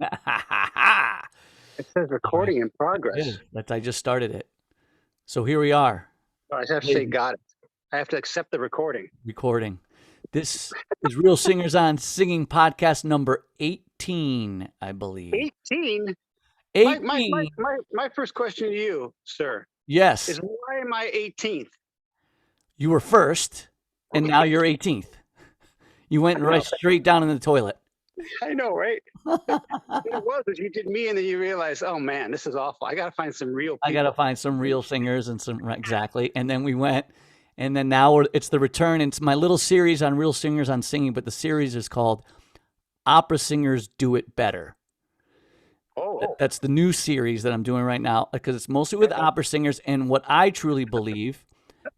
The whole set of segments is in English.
It says All right. recording in Yeah, progress. I just started it. So here we are, Oh, I have to say, ladies, got it. I have to accept the recording. recording. This is Real Singers on Singing podcast number 18, I believe. 18. My my my 18. my my first question to you, sir, is Yes, why am I 18th? you were first, and now you're 18th. You went I right know, straight down in the toilet. I know, right? What it was is you did me, and then you realize, oh man, this is awful. I got to find some real I got to people. find some real singers and some, right, exactly. And then we went, and then now it's the return. It's my little series on Real Singers on Singing, but the series is called Opera Singers Do It Better. Oh, That's the new series that I'm doing right now because it's mostly with opera singers. And what I truly believe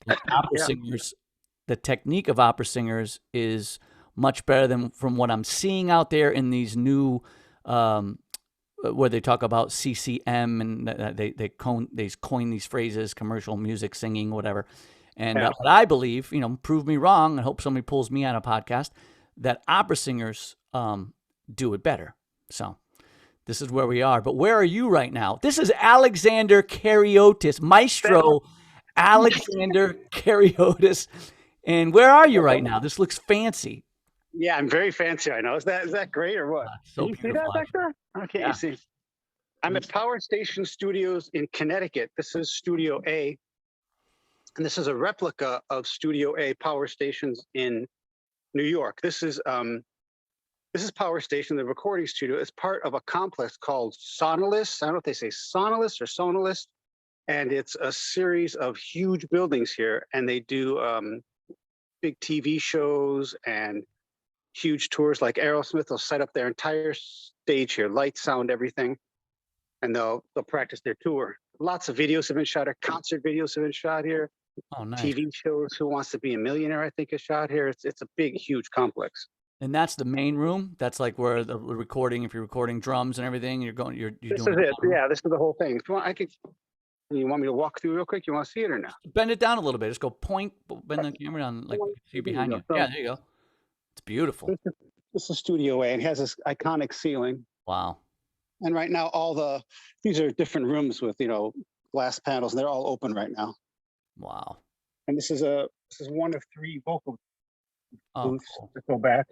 that opera yeah. singers, the technique of opera singers is much better than from what I'm seeing out there in these new, where they talk about CCM and they coin these phrases, commercial music, singing, whatever. And Yeah. what I believe, prove me wrong. I hope somebody pulls me on a podcast that opera singers do it better. So this is where we are. But where are you right now? This is Alexander Kariotis, That, Maestro Alexander Kariotis. And where are you right now? This looks fancy. yeah, I'm very fancy. I know. Is that great or what? Can So you see beautiful, that back actually. there? Oh, can't you Yeah. see? I'm at Power Station Studios in Connecticut. This is Studio A, and this is a replica of Studio A power stations in New York. This is Power Station, the recording studio. It's part of a complex called Sonolis. I don't know if they say Sonolis or Sonolis, and it's a series of huge buildings here, and they do big TV shows and huge tours. Like Aerosmith will set up their entire stage here, light, sound, everything, and they'll practice their tour. Lots of videos have been shot here. Concert videos have been shot here. Oh, nice. TV shows. Who Wants to Be a Millionaire? I think is shot here. It's a big, huge complex. And that's the main room. That's like where the recording, if you're recording drums and everything, you're This doing is it in it. that room. Yeah, this is the whole thing. If you want, I could. You want me to walk through real quick? You want to see it or no? Bend it down a little bit. Just go point, bend the camera down, like see There you behind go. you. Yeah, So there you go. It's beautiful. this is Studio A, and it has this iconic ceiling. Wow. And right now, these are different rooms with glass panels, and they're all open right now. Wow. And this is one of three vocal Oh, booths cool. that go back.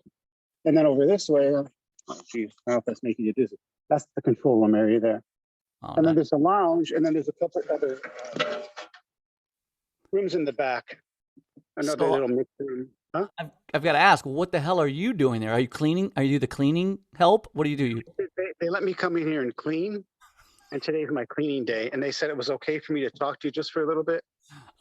And then over this way, oh geez, I don't know if that's making you dizzy. That's the control room area there. Oh, And then nice. there's a lounge, and then there's a couple other rooms in the back. Another So little mixed room. Huh? I've got to ask, what the hell are you doing there? Are you cleaning? Are you the cleaning help? What do you do? They let me come in here and clean, and today's my cleaning day. And they said it was okay for me to talk to you just for a little bit.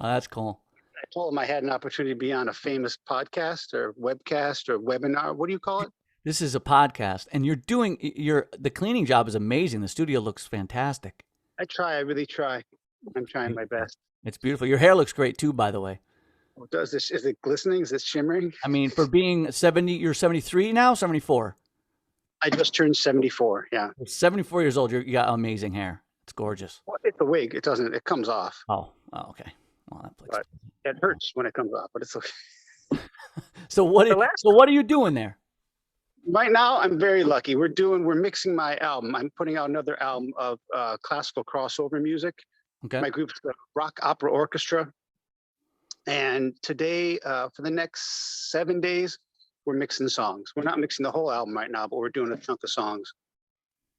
Oh, that's cool. I told them I had an opportunity to be on a famous podcast or webcast or webinar. What do you call it? This is a podcast, and the cleaning job is amazing. The studio looks fantastic. I try. I really try. I'm trying my best. It's beautiful. Your hair looks great too, by the way. What does this? Is it glistening? Is it shimmering? I mean, for being 70, you're 73 now, 74. I just turned 74. Yeah. You're 74 years old. You got amazing hair. It's gorgeous. Well, it's a wig. It doesn't. It comes off, Oh, okay. Well, that but plays. it hurts when it comes off. But it's okay. So what? The last So what are you doing there? right now, I'm very lucky. We're mixing my album. I'm putting out another album of classical crossover music. Okay. My group's the Rock Opera Orchestra. And today, for the next 7 days, we're mixing songs. We're not mixing the whole album right now, but we're doing a chunk of songs.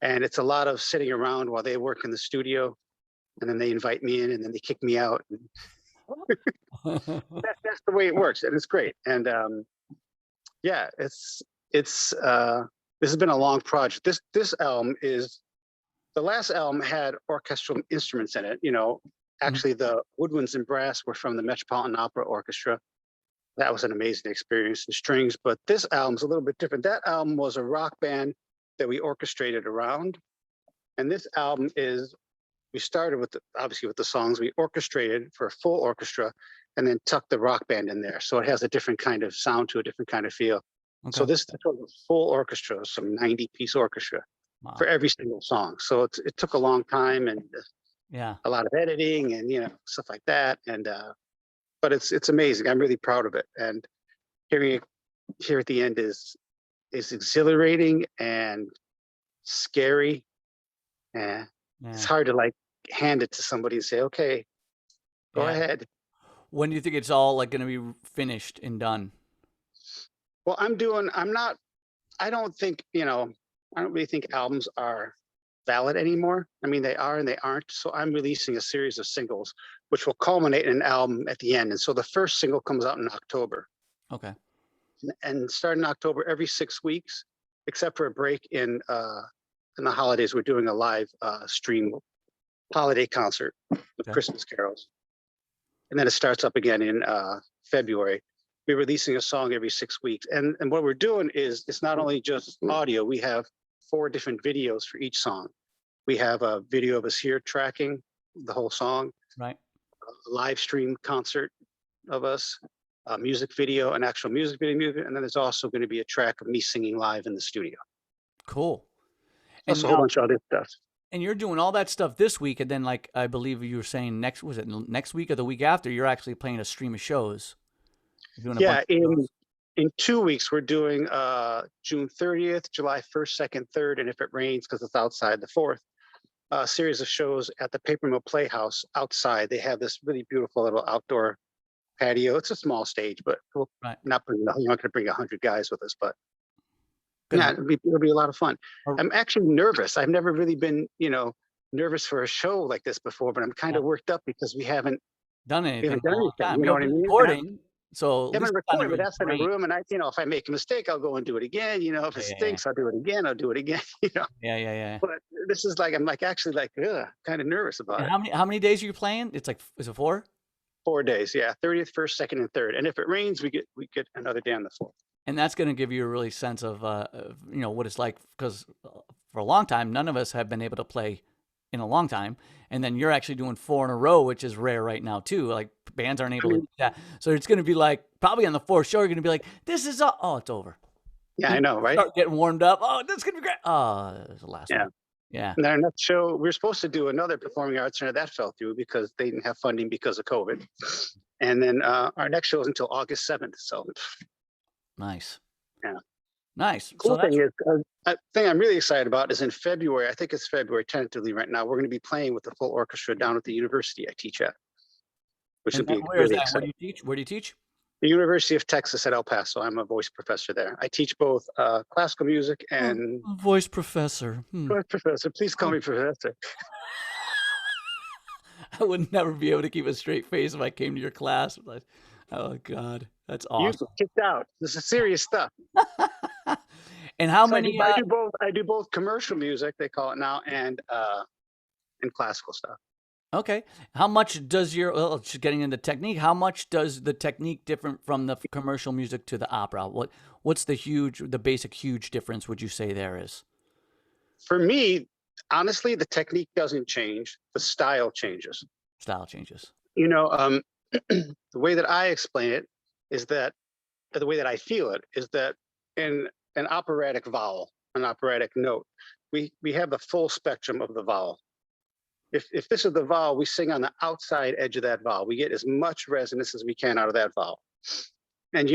And it's a lot of sitting around while they work in the studio, and then they invite me in, and then they kick me out. And that's the way it works, and it's great. And yeah, it's this has been a long project. This album is the last album had orchestral instruments in it. Actually, the woodwinds and brass were from the Metropolitan Opera Orchestra. That was an amazing experience in strings. But this album's a little bit different. That album was a rock band that we orchestrated around, and this album is we started with obviously with the songs we orchestrated for a full orchestra, and then tucked the rock band in there, so it has a different kind of sound to a different kind of feel. So Okay. this was a full orchestra, some 90-piece orchestra for Wow. every single song. So it took a long time and Yeah. a lot of editing and stuff like that. And but it's amazing. I'm really proud of it. And hearing it here at the end is exhilarating and scary. Yeah. It's Yeah. hard to like hand it to somebody and say, okay, go Yeah. ahead. When do you think it's all like going to be finished and done? Well, I don't think, I don't really think albums are valid anymore. I mean, they are and they aren't. So I'm releasing a series of singles, which will culminate in an album at the end. And so the first single comes out in October. Okay. And starting October, every 6 weeks, except for a break in the holidays, we're doing a live stream holiday concert with Okay. Christmas carols. And then it starts up again in February. We're releasing a song every 6 weeks. And what we're doing is it's not only just audio, we have 4 different videos for each song. We have a video of us here tracking the whole song, Right. a live stream concert of us, a music video, an actual music video, and then there's also going to be a track of me singing live in the studio. Cool. Plus And a whole now, bunch of other stuff. and you're doing all that stuff this week, and then like I believe you were saying next week or the week after, you're actually playing a stream of shows. You're doing a Yeah, bunch of shows. in 2 weeks we're doing June 30th, July 1st, 2nd, 3rd, and if it rains because it's outside, the 4th. A series of shows at the Paper Mill Playhouse outside. They have this really beautiful little outdoor patio. It's a small stage, but we'll Right. not bring, you're not going to bring 100 guys with us, but Gonna- yeah, it'll be a lot of fun. Or- I'm actually nervous. I've never really been, nervous for a show like this before, but I'm kind of worked up because we haven't done anything in done a long anything. time. You know what I You'll be mean? recording, so at I haven't least it's not recorded, but really that's in a great. room. And if I make a mistake, I'll go and do it again. If it Yeah. stinks, I'll do it again. I'll do it again. Yeah. But this is like, I'm like actually like, kind of nervous about And it. how many days are you playing? It's like, is it 4? 4 days, yeah, 30th, 1st, 2nd, and 3rd. And if it rains, we get another day on the 4th. And that's going to give you a really sense of what it's like, because for a long time none of us have been able to play in a long time, and then you're actually doing 4 in a row, which is rare right now too. Like bands aren't able to do that, so it's going to be like probably on the 4th show you're going to be like, this is it's over. Yeah, I know, right? Start getting warmed up. Oh, this is going to be great. Oh, it's the last one. Yeah. And our next show, we're supposed to do another performing arts center that fell through because they didn't have funding because of COVID. And then our next show is until August 7th. So Nice. Yeah. Nice. Cool So thing is, a thing I'm really excited about is in February. I think it's February tentatively right now. We're going to be playing with the full orchestra down at the university I teach at, which would be where is really that? Where do exciting. you teach? Where do you teach? The University of Texas at El Paso. I'm a voice professor there. I teach both classical music and Voice professor. professor. Please call me professor. I would never be able to keep a straight face if I came to your class. Like, oh God, that's You awesome. kicked out. This is serious stuff. And how So many? I do both. I do both commercial music, they call it now, and classical stuff. Okay. How much does just getting into technique? How much does the technique different from the commercial music to the opera? What's the basic huge difference? Would you say there is? For me, honestly, the technique doesn't change. The style changes. Style changes. The way that I explain it is that the way that I feel it is that in an operatic vowel, an operatic note, we have the full spectrum of the vowel. If this is the vowel, we sing on the outside edge of that vowel. We get as much resonance as we can out of that vowel. And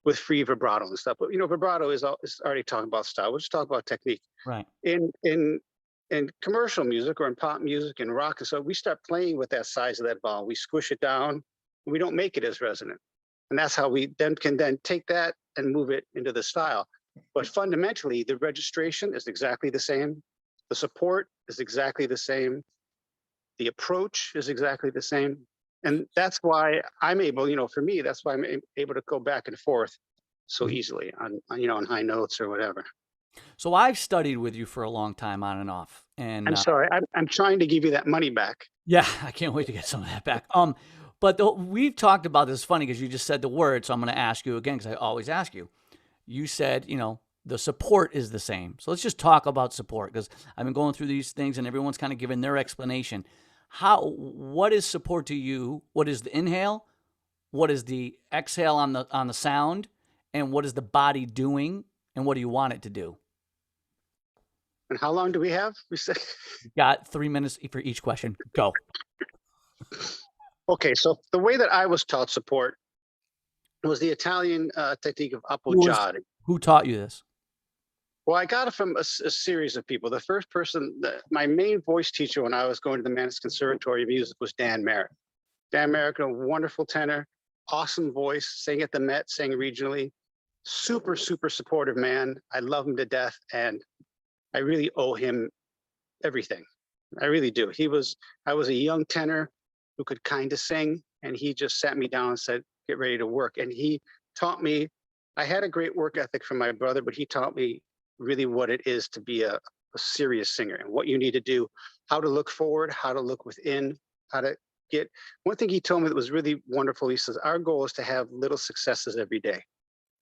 with free vibrato and stuff. But vibrato is already talking about style. We'll just talk about technique. Right. In commercial music or in pop music and rock, and so we start playing with that size of that vowel. We squish it down. We don't make it as resonant. And that's how we can take that and move it into the style. But fundamentally, the registration is exactly the same. The support is exactly the same. The approach is exactly the same. And that's why I'm able, for me, that's why I'm able to go back and forth so easily on high notes or whatever. So I've studied with you for a long time on and off. And I'm sorry, I'm trying to give you that money back. Yeah, I can't wait to get some of that back. But we've talked about this. It's funny because you just said the word, so I'm going to ask you again because I always ask you. You said, the support is the same. So let's just talk about support because I've been going through these things and everyone's kind of giving their explanation. What is support to you? What is the inhale? What is the exhale on the sound? And what is the body doing? And what do you want it to do? And how long do we have? We said You've got 3 minutes for each question. Go. Okay, so the way that I was taught support was the Italian technique of appoggiare. Who taught you this? Well, I got it from a series of people. The first person, my main voice teacher when I was going to the Mannes Conservatory of Music was Dan Merritt. Dan Merritt, a wonderful tenor, awesome voice, sang at the Met, sang regionally, super, super supportive man. I love him to death, and I really owe him everything. I really do. I was a young tenor who could kind of sing, and he just sat me down and said, get ready to work. And he taught me, I had a great work ethic from my brother, but he taught me really what it is to be a serious singer and what you need to do, how to look forward, how to look within, how to get. One thing he told me that was really wonderful, he says, our goal is to have little successes every day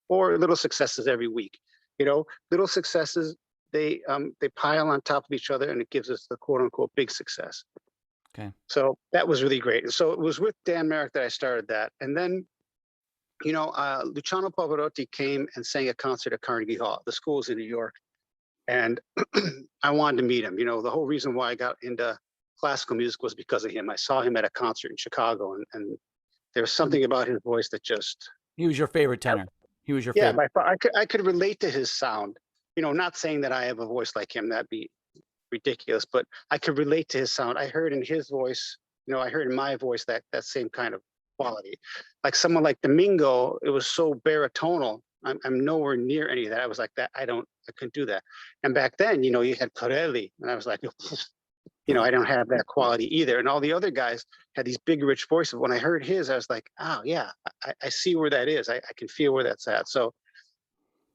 or little successes every week. You know, little successes, they pile on top of each other and it gives us the quote unquote big success. Okay. So that was really great. And so it was with Dan Merrick that I started that. And then, you know, Luciano Pavarotti came and sang a concert at Carnegie Hall. The school's in New York. And I wanted to meet him. You know, the whole reason why I got into classical music was because of him. I saw him at a concert in Chicago, and there was something about his voice that just. He was your favorite tenor. He was your Yeah, favorite. I could relate to his sound. You know, not saying that I have a voice like him, that'd be ridiculous, but I could relate to his sound. I heard in his voice, you know, I heard in my voice that same kind of quality. Like someone like Domingo, it was so baritonal. I'm nowhere near any of that. I was like that. I couldn't do that. And back then, you know, you had Corelli, and I was like, you know, I don't have that quality either. And all the other guys had these big, rich voices. When I heard his, I was like, oh yeah, I see where that is. I can feel where that's at. So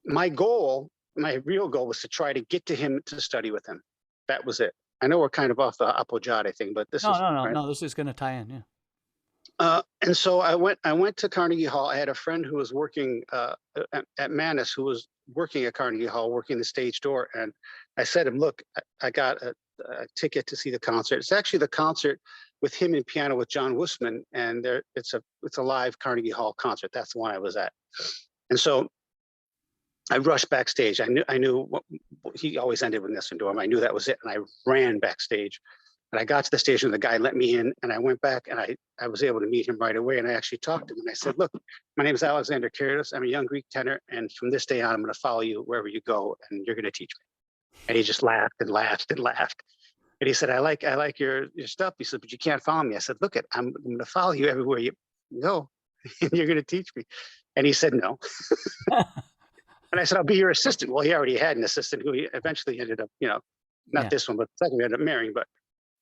my real goal was to try to get to him to study with him. That was it. I know we're kind of off the Appoggiate thing, but this is right. No. This is going to tie in. Yeah. And so I went to Carnegie Hall. I had a friend who was working at Mannes, who was working at Carnegie Hall, working the stage door. And I said to him, look, I got a ticket to see the concert. It's actually the concert with him and piano with John Wustman. And it's a live Carnegie Hall concert. That's the one I was at. And so I rushed backstage. I knew he always ended with Nessun Dorma. I knew that was it. And I ran backstage. And I got to the stage and the guy let me in, and I went back and I was able to meet him right away. And I actually talked to him and I said, look, my name is Alexander Kariotis. I'm a young Greek tenor. And from this day on, I'm going to follow you wherever you go and you're going to teach me. And he just laughed and laughed and laughed. And he said, I like your stuff. He said, but you can't follow me. I said, look, I'm going to follow you everywhere you go and you're going to teach me. And he said, no. And I said, I'll be your assistant. Well, he already had an assistant who he eventually ended up, you know, not this one, but the second we ended up marrying. But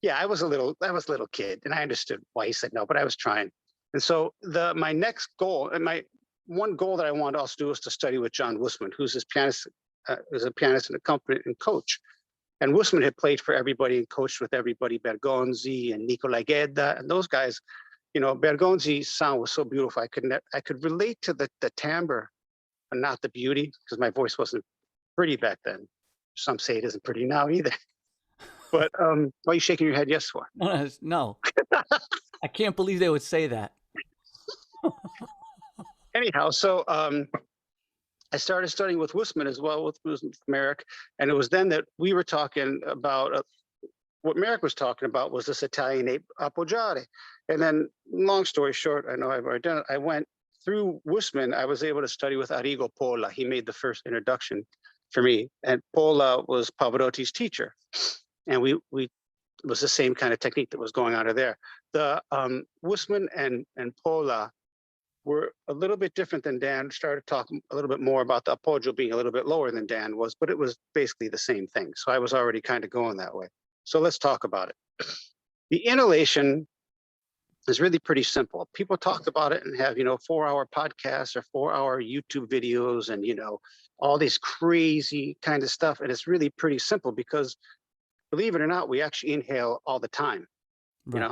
yeah, I was a little kid, and I understood why he said no, but I was trying. And so my next goal, and my one goal that I wanted to also do was to study with John Wustman, who's a pianist and accompanist and coach. And Wustman had played for everybody and coached with everybody, Bergonzi and Nicola Gedda, and those guys. You know, Bergonzi's sound was so beautiful. I could relate to the timbre, but not the beauty, because my voice wasn't pretty back then. Some say it isn't pretty now either. But why are you shaking your head yes for? No. I can't believe they would say that. Anyhow, so I started studying with Wustman as well, with Merrick. And it was then that we were talking about what Merrick was talking about was this Italian Appoggiate. And then, long story short, I know I've already done it. I went through Wustman. I was able to study with Arrigo Pola. He made the first introduction for me. And Pola was Pavarotti's teacher. And we it was the same kind of technique that was going on there. The Wustman and Pola were a little bit different than Dan. Started talking a little bit more about the Appoggio being a little bit lower than Dan was, but it was basically the same thing. So I was already kind of going that way. So let's talk about it. The inhalation is really pretty simple. People talk about it and have, 4-hour podcasts or 4-hour YouTube videos and, all this crazy kind of stuff. And it's really pretty simple because, believe it or not, we actually inhale all the time, Right.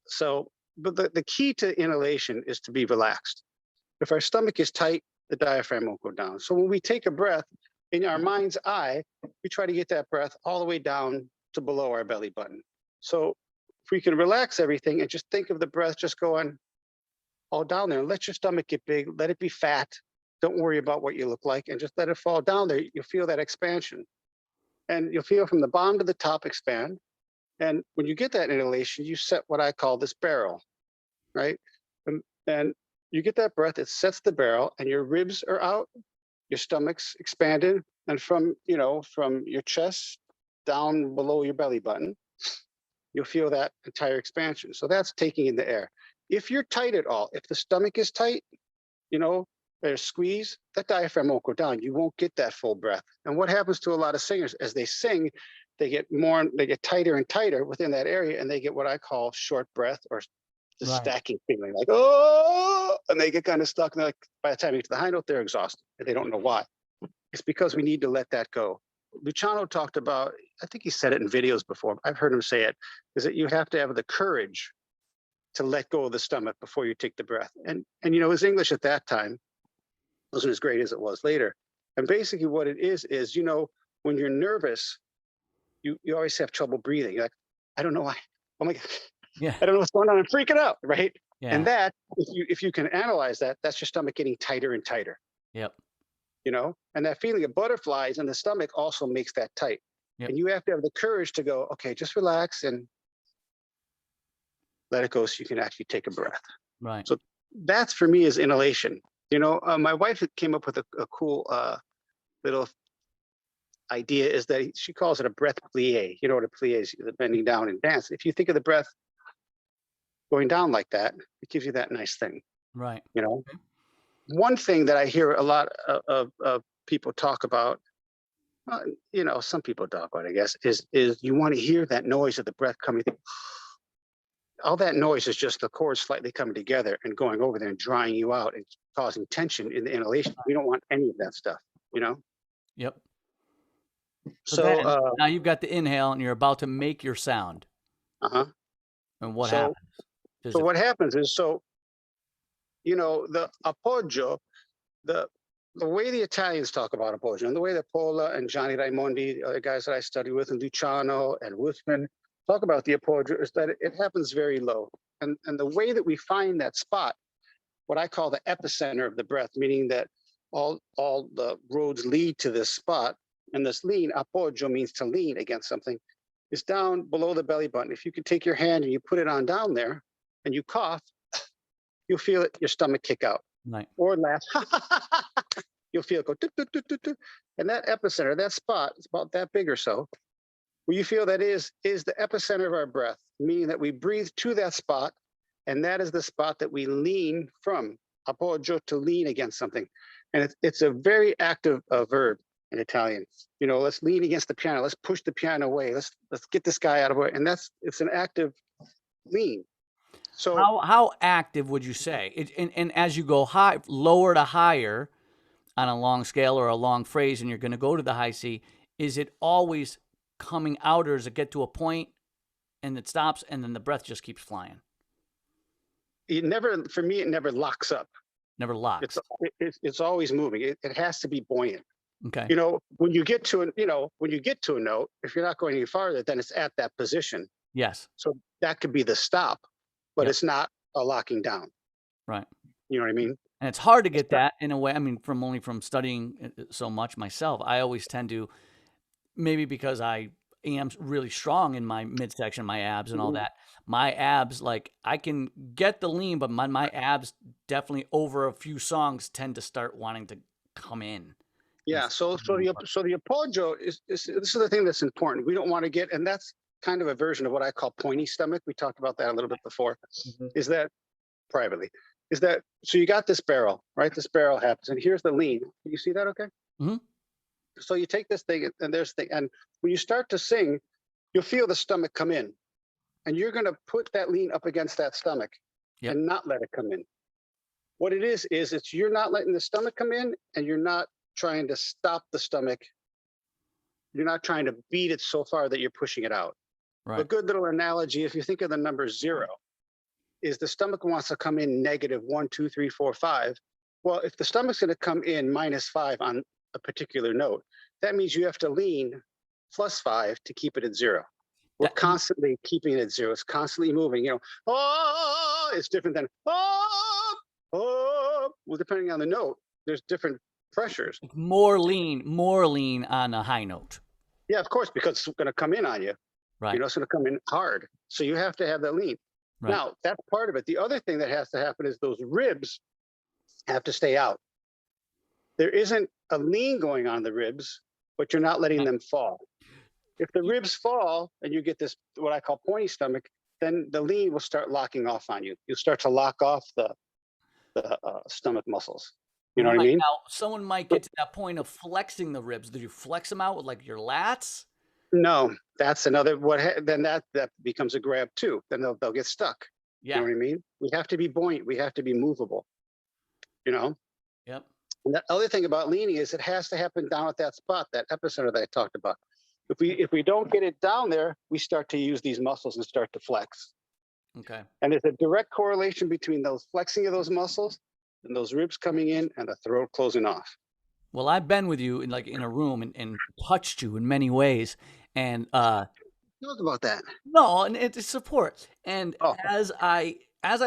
So, but the key to inhalation is to be relaxed. If our stomach is tight, the diaphragm won't go down. So when we take a breath, in our mind's eye, we try to get that breath all the way down to below our belly button. So if we can relax everything and just think of the breath just going all down there, let your stomach get big, let it be fat. Don't worry about what you look like and just let it fall down there. You'll feel that expansion. And you'll feel from the bottom to the top expand. And when you get that inhalation, you set what I call this barrel, right? And you get that breath, it sets the barrel and your ribs are out, your stomach's expanded, And from, you know, from your chest down below your belly button, you'll feel that entire expansion. So that's taking in the air. If you're tight at all, if the stomach is tight, you know, there's squeeze, that diaphragm won't go down. You won't get that full breath. And what happens to a lot of singers as they sing, they get tighter and tighter within that area, and they get what I call short breath or the Right. stacking feeling, like, oh, and they get kind of stuck. And like, by the time you get to the high note, they're exhausted and they don't know why. It's because we need to let that go. Luciano talked about, I think he said it in videos before, I've heard him say it, is that you have to have the courage to let go of the stomach before you take the breath. And you know, his English at that time wasn't as great as it was later. And basically what it is, you know, when you're nervous, you always have trouble breathing. You're like, I don't know why. Oh my God. Yeah. I don't know what's going on. I'm freaking out, right? Yeah. And that, if you can analyze that, that's your stomach getting tighter and tighter. Yep. You know, and that feeling of butterflies in the stomach also makes that tight. Yep. And you have to have the courage to go, okay, just relax and let it go so you can actually take a breath. Right. So that's for me is inhalation. You know, my wife came up with a cool little idea, is that she calls it a breath plie. You know what a plie is, the bending down and dance. If you think of the breath going down like that, it gives you that nice thing. Right. You know, one thing that I hear a lot of people talk about, you know, some people talk about, I guess, is you want to hear that noise of the breath coming through. All that noise is just the cords slightly coming together and going over there and drying you out and causing tension in the inhalation. We don't want any of that stuff, you know? Yep. So So, then now you've got the inhale and you're about to make your sound. uh-huh. And what So, happens? so what happens is, so, you know, the appoggio, the way the Italians talk about appoggio, and the way that Pola and Johnny Raimondi, the guys that I study with, and Luciano and Wustman talk about the appoggio, is that it happens very low. And the way that we find that spot, what I call the epicenter of the breath, meaning that all the roads lead to this spot, and this lean, appoggio means to lean against something, is down below the belly button. If you could take your hand and you put it on down there and you cough, you'll feel it, your stomach kick out. Right. Or laugh. You'll feel it go, doo, doo, doo, doo, doo. And that epicenter, that spot, it's about that big or so, where you feel that is the epicenter of our breath, meaning that we breathe to that spot, and that is the spot that we lean from, appoggio, to lean against something. And it's a very active verb in Italian. You know, let's lean against the piano, let's push the piano away, let's get this guy out of the way. And it's an active lean. So how active would you say? And as you go high, lower to higher on a long scale or a long phrase, and you're going to go to the high C, is it always coming out, or does it get to a point and it stops and then the breath just keeps flying? for me, it never locks up. Never locks. It's always moving. It has to be buoyant. Okay. You know, when you get to a note, if you're not going any farther, then it's at that position. Yes. So that could be the stop, but Yep. it's not a locking down. Right. You know what I mean? And it's hard to get that in a way. I mean, from studying so much myself, I always tend to, maybe because I am really strong in my midsection, my abs and all that. My abs, like, I can get the lean, but my abs definitely over a few songs tend to start wanting to come in. Yeah. So the appoggio is this is the thing that's important. We don't want to get, and that's kind of a version of what I call pointy stomach. We talked about that a little bit before. Is that privately? Is that so? You got this barrel, right? This barrel happens, and here's the lean. Can you see that? Okay. Mm-hmm. So you take this thing, and there's the, and when you start to sing, you'll feel the stomach come in, and you're going to put that lean up against that stomach, Yep. and not let it come in. What it is it's you're not letting the stomach come in, and you're not trying to stop the stomach. You're not trying to beat it so far that you're pushing it out. Right. A good little analogy, if you think of the number 0, is the stomach wants to come in negative 1, 2, 3, 4, 5. Well, if the stomach's going to come in -5 on a particular note, that means you have to lean +5 to keep it at 0. We're constantly keeping it at 0. It's constantly moving. You know, oh, it's different than oh, oh. Well, depending on the note, there's different pressures. More lean on a high note. Yeah, of course, because it's going to come in on you. Right. You know, it's going to come in hard. So you have to have that lean. Right. Now, that's part of it. The other thing that has to happen is those ribs have to stay out. There isn't a lean going on in the ribs but you're not letting them fall. If the ribs fall and you get this, what I call pointy stomach, then the lean will start locking off on you. You'll start to lock off the stomach muscles. You know what I Right. mean? Now, someone might get to that point of flexing the ribs. Do you flex them out with like your lats? No, that's another, then that becomes a grab too. Then they'll get stuck. Yeah. You know what I mean? We have to be buoyant. We have to be movable, you know? Yep. And the other thing about leaning is it has to happen down at that spot, that epicenter that I talked about. If we don't get it down there, we start to use these muscles and start to flex. Okay. And there's a direct correlation between those flexing of those muscles and those ribs coming in and the throat closing off. Well, I've been with you in a room and touched you in many ways. And Talk about that. no, and it's support. And Oh. as I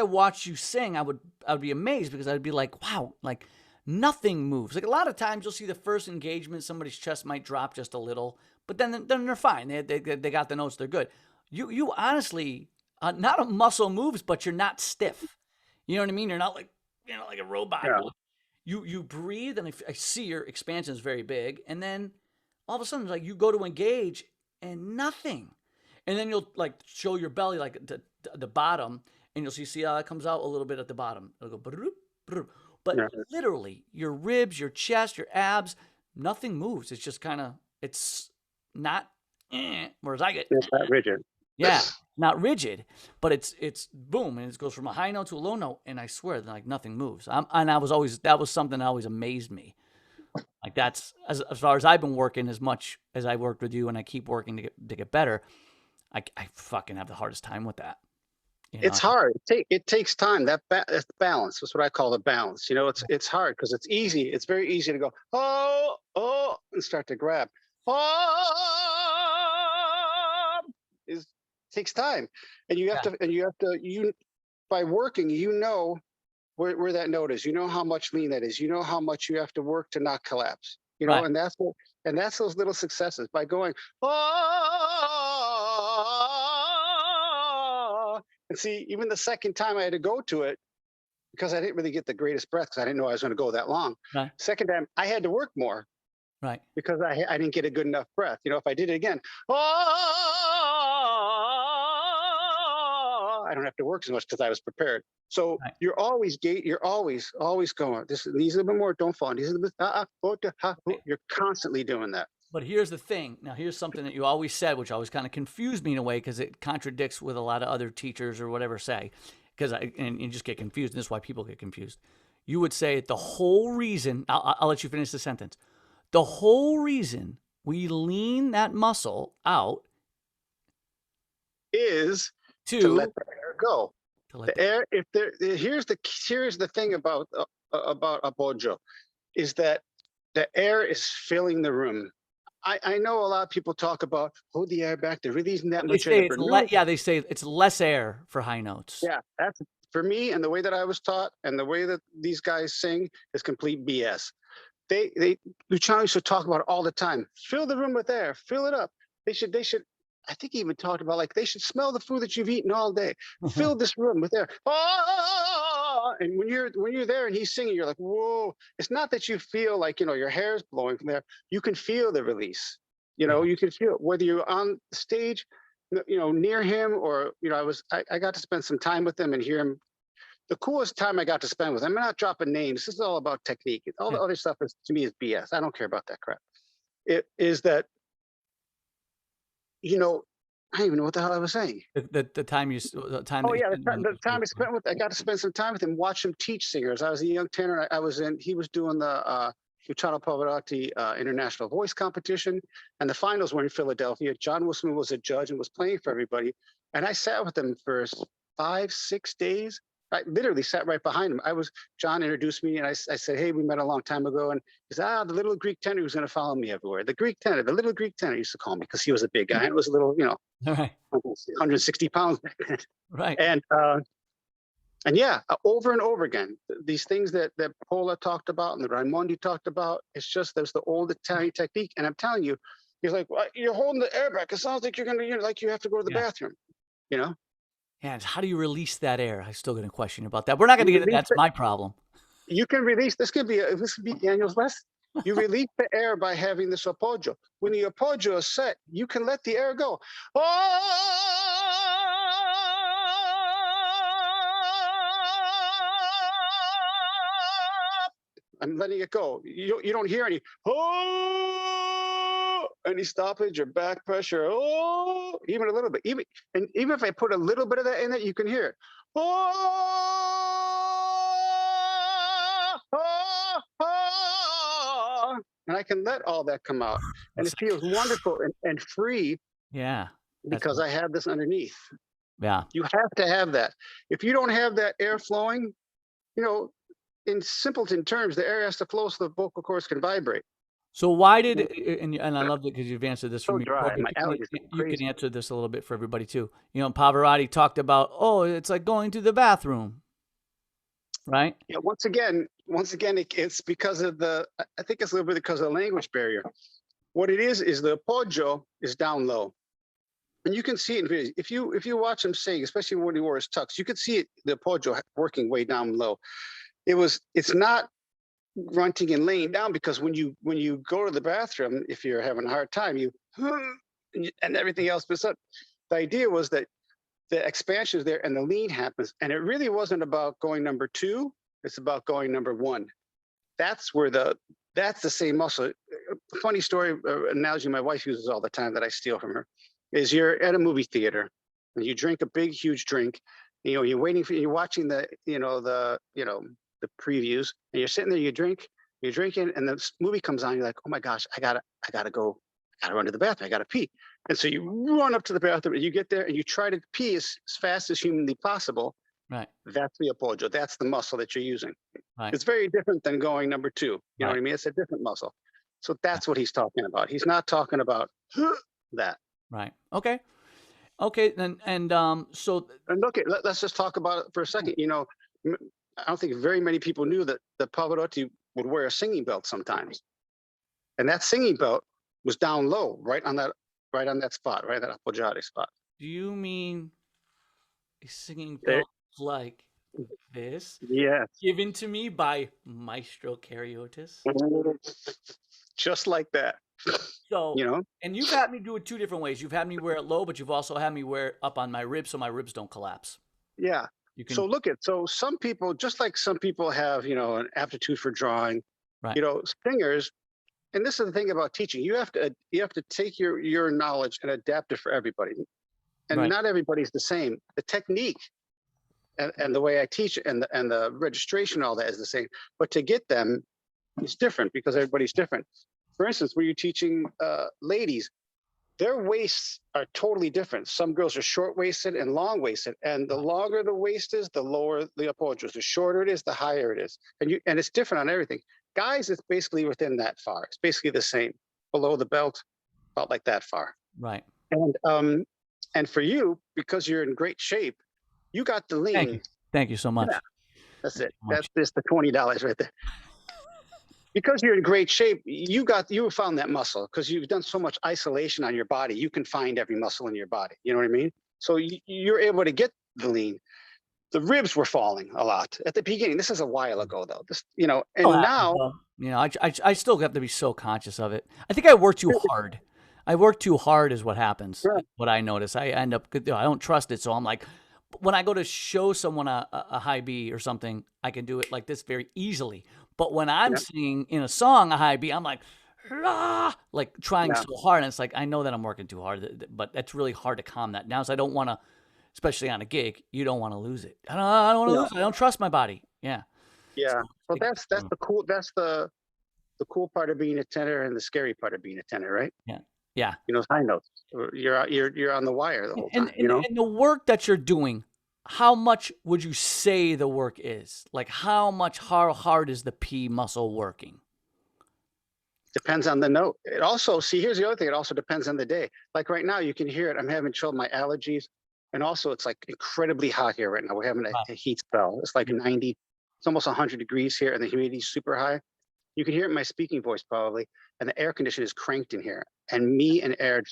watch you sing, I would be amazed because I'd be like, wow, like nothing moves. Like a lot of times you'll see the first engagement, somebody's chest might drop just a little, but then they're fine. They got the notes, they're good. You honestly, not a muscle moves, but you're not stiff. You know what I mean? You're not like, like a robot. Yeah. You breathe, and I see your expansion is very big, and then all of a sudden, like you go to engage and nothing, and then you'll like show your belly like the bottom, and you'll see how that comes out a little bit at the bottom. It'll go, brrr, brrr. But literally, your ribs, your chest, your abs, nothing moves. It's just kind of, it's not, whereas I get, it's not rigid. yeah, not rigid, but it's boom, and it goes from a high note to a low note, and I swear, like nothing moves. And that was something that always amazed me. Like that's as far as I've been working, as much as I worked with you, and I keep working to get better. I fucking have the hardest time with that. It's hard. It takes time. That's balance. That's what I call the balance. It's hard because it's easy. It's very easy to go oh and start to grab. It takes time, and you have to by working. Where that note is. You know how much lean that is. You know how much you have to work to not collapse. Right. And that's those little successes by going and see, even the second time I had to go to it because I didn't really get the greatest breath because I didn't know I was going to go that long. Right. Second time I had to work more. Right. Because I didn't get a good enough breath. If I did it again, I don't have to work as much because I was prepared. So right. You're always going. These a little bit more. Don't fall. These a little bit. You're constantly doing that. But here's the thing. Now, here's something that you always said, which always kind of confused me in a way because it contradicts with a lot of other teachers or whatever say. And you just get confused. And this is why people get confused. You would say the whole reason. I'll let you finish the sentence. The whole reason we lean that muscle out is to let the air go. The air. Here's the thing about Appoggio, is that the air is filling the room. I know a lot of people talk about hold the air back. There really isn't that much air. They say it's less air for high notes. Yeah, that's for me, and the way that I was taught, and the way that these guys sing is complete BS. Luciano used to talk about it all the time. Fill the room with air. Fill it up. They should. I think he even talked about they should smell the food that you've eaten all day. Fill this room with air. And when you're there and he's singing, you're like, whoa. It's not that you feel like your hair's blowing from there. You can feel the release. You can feel it, whether you're on stage, near him or I got to spend some time with him and hear him. The coolest time I got to spend with him. I'm not dropping names. This is all about technique. All the other stuff to me is BS. I don't care about that crap. It is that. I don't even know what the hell I was saying. The time. The time I spent with. I got to spend some time with him, watch him teach singers. I was a young tenor. He was doing the Pavarotti International Voice Competition, and the finals were in Philadelphia. John Wustman was a judge and was playing for everybody. And I sat with him for 5-6 days. I literally sat right behind him. John introduced me, and I said, "Hey, we met a long time ago." And he said, the little Greek tenor who's going to follow me everywhere. The little Greek tenor used to call me because he was a big guy and was a little, right. 160 pounds back then. Right. And yeah, over and over again, these things that Pola talked about and that Raimondi talked about, it's just there's the old Italian technique. And I'm telling you, he's like, well, you're holding the air back. It sounds like you're going to, like you have to go to the bathroom, And how do you release that air? I'm still going to question about that. We're not going to get into that's my problem. You can release. This could be Daniel's lesson. You release the air by having this appoggio. When the appoggio is set, you can let the air go. I'm letting it go. You don't hear any stoppage or back pressure. Even a little bit. Even if I put a little bit of that in it, you can hear it. And I can let all that come out. And it feels wonderful and free Yeah. because I have this underneath. Yeah. You have to have that. If you don't have that air flowing, in simpleton terms, the air has to flow so the vocal cords can vibrate. So why did and I love it because you've answered this for So me dry. before, but My allergies are you can crazy. answer this a little bit for everybody too. Pavarotti talked about, it's like going to the bathroom, right? Yeah. Once again, it's because of I think it's a little bit because of the language barrier. What it is the appoggio is down low, and you can see it in videos. If you watch him sing, especially when he wore his tux, you could see it, the appoggio working way down low. It's not grunting and laying down, because when you go to the bathroom, if you're having a hard time, and everything else. But the idea was that the expansion is there and the lean happens, and it really wasn't about going number 2. It's about going number 1. That's the same muscle. Funny story, analogy my wife uses all the time that I steal from her is: you're at a movie theater and you drink a big, huge drink. You're watching the previews, and you're sitting there, you're drinking, and the movie comes on. You're like, oh my gosh, I gotta go, I gotta run to the bathroom, I gotta pee. And so you run up to the bathroom, and you get there, and you try to pee as fast as humanly possible. Right. That's the appoggio. That's the muscle that you're using. Right. It's very different than going number 2. You know what I mean? It's a different muscle. So that's what he's talking about. He's not talking about that. Right. Okay. Then and so And let's just talk about it for a second. I don't think very many people knew that Pavarotti would wear a singing belt sometimes, and that singing belt was down low, right on that spot, right, that appoggiate spot. do you mean a singing There, belt like this, yes, given to me by Maestro Kariotis? just like that. So, You know, and you've had me do it 2 different ways. You've had me wear it low, but you've also had me wear it up on my ribs so my ribs don't collapse. yeah. You can, So some people, just like some people have, an aptitude for drawing, right. singers. And this is the thing about teaching: you have to take your knowledge and adapt it for everybody. And Right. not everybody's the same. The technique and the way I teach and the registration, all that is the same. But to get them is different because everybody's different. For instance, when you're teaching ladies, their waists are totally different. Some girls are short waisted and long waisted, and the longer the waist is, the lower the appoggio is. The shorter it is, the higher it is, and it's different on everything. Guys, it's basically within that far. It's basically the same, below the belt, about like that far. Right. And for you, because you're in great shape, you got the lean. Thank you so much. Yeah, that's it. Much. That's just the $20 right there. Because you're in great shape, you found that muscle because you've done so much isolation on your body. You can find every muscle in your body. You know what I mean? So you're able to get the lean. The ribs were falling a lot at the beginning. This is a while ago, though. And now, I still have to be so conscious of it. I think I work too hard. I work too hard is what happens. Right. What I notice, I end up, I don't trust it. So I'm like, when I go to show someone a high B or something, I can do it like this very easily. But when I'm singing in a song a high B, I'm like, like trying so hard. And it's like, I know that I'm working too hard, but it's really hard to calm that down. So I don't want to, especially on a gig, you don't want to lose it. I don't want to lose it. I don't trust my body. Yeah. Yeah. So that's the cool part of being a tenor and the scary part of being a tenor, right? Yeah. Yeah. High notes. You're on the wire the whole time. And the work that you're doing, how much would you say the work is? Like how hard is the P muscle working? Depends on the note. It also, here's the other thing. It also depends on the day. Like right now, you can hear it. I'm having trouble with my allergies. And also it's like incredibly hot here right now. We're having a heat spell. It's like 90, it's almost 100 degrees here, and the humidity's super high. You can hear it in my speaking voice probably. And the air conditioner is cranked in here. And me and air,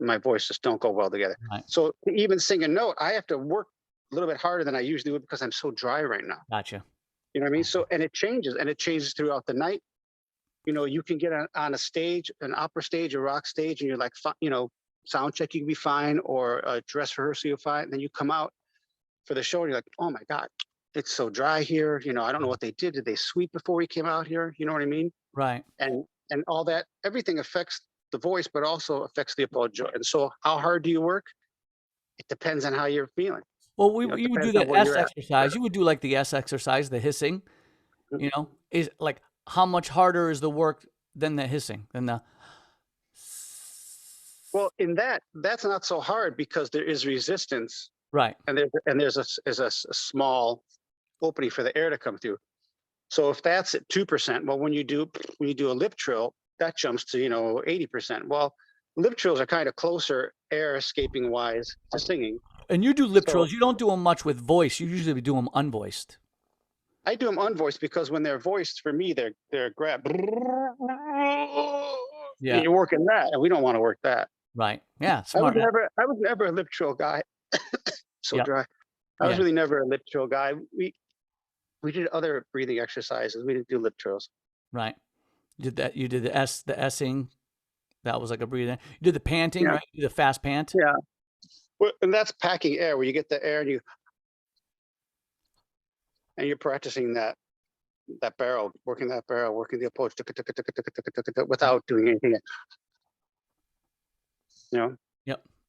my voice just don't go well together. Right. So to even sing a note, I have to work a little bit harder than I usually would because I'm so dry right now. Gotcha. You know what I mean? So, and it changes throughout the night. You can get on a stage, an opera stage, a rock stage, and you're like, sound check, you can be fine, or a dress rehearsal, you're fine. And then you come out for the show and you're like, oh my God, it's so dry here. I don't know what they did. Did they sweep before we came out here? You know what I mean? Right. And all that, everything affects the voice, but also affects the appoggio. And so how hard do you work? It depends on how you're feeling. Well, It you would do depends on the where S you're at. exercise. You would do like the S exercise, the hissing. Is like how much harder is the work than the hissing, than the. Well, in that's not so hard because there is resistance, Right. and there's a small opening for the air to come through. So if that's at 2%, well, when you do a lip trill, that jumps to 80%. Well, lip trills are kind of closer air escaping wise to singing. And you do lip trills. You don't do them much with voice. You usually do them unvoiced. I do them unvoiced because when they're voiced, for me, they're grab. Yeah. And you're working that, and we don't want to work that. Right. Yeah. Smart. I was never a lip trill guy. So Yep. dry. I was really never a lip trill guy. We did other breathing exercises. We didn't do lip trills. Right. You did that. You did the S-ing. That was like a breathing. You did the panting, right? You did the fast pant. Yeah. Well, and that's packing air, where you get the air and you're practicing that barrel, working the approach without doing anything. Yep.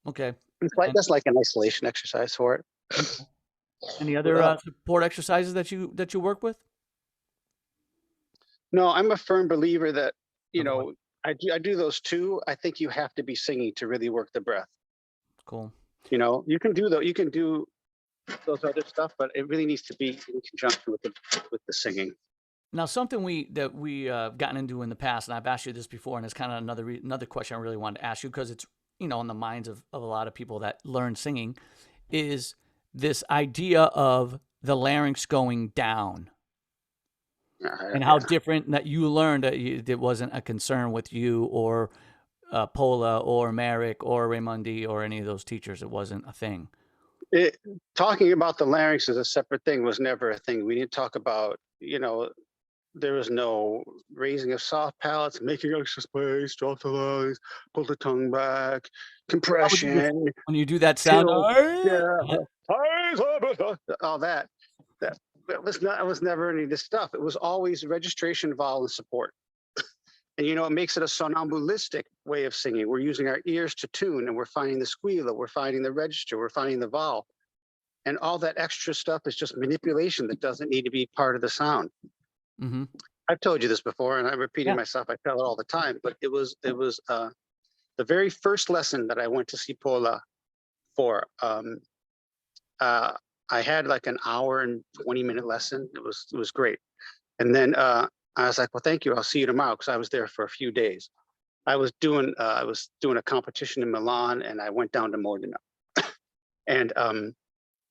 Okay. That's like an isolation exercise for it. Any other support exercises that you work with? No, I'm a firm believer that I do those too. I think you have to be singing to really work the breath. Cool. You can do those other stuff, but it really needs to be in conjunction with the singing. Now, something we gotten into in the past, and I've asked you this before, and it's kind of another question I really wanted to ask you because it's on the minds of a lot of people that learn singing, is this idea of the larynx going down. And how different that you learned that it wasn't a concern with you or Pola or Merrick or Raimondi or any of those teachers. It wasn't a thing. Talking about the larynx as a separate thing was never a thing. We didn't talk about, there was no raising of soft palates, making extra space, drop the lungs, pull the tongue back, compression. When you do that sound, all that. It was never any of this stuff. It was always registration, vowel, and support. And it makes it a somnambulistic way of singing. We're using our ears to tune, and we're finding the squillo, we're finding the register, we're finding the vowel. And all that extra stuff is just manipulation that doesn't need to be part of the sound. Mm-hmm. I've told you this before, and I'm repeating myself. I tell it all the time, but it was the very first lesson that I went to see Pola for. I had like an hour and 20-minute lesson. It was great. And then I was like, well, thank you. I'll see you tomorrow, because I was there for a few days. I was doing a competition in Milan, and I went down to Modena. And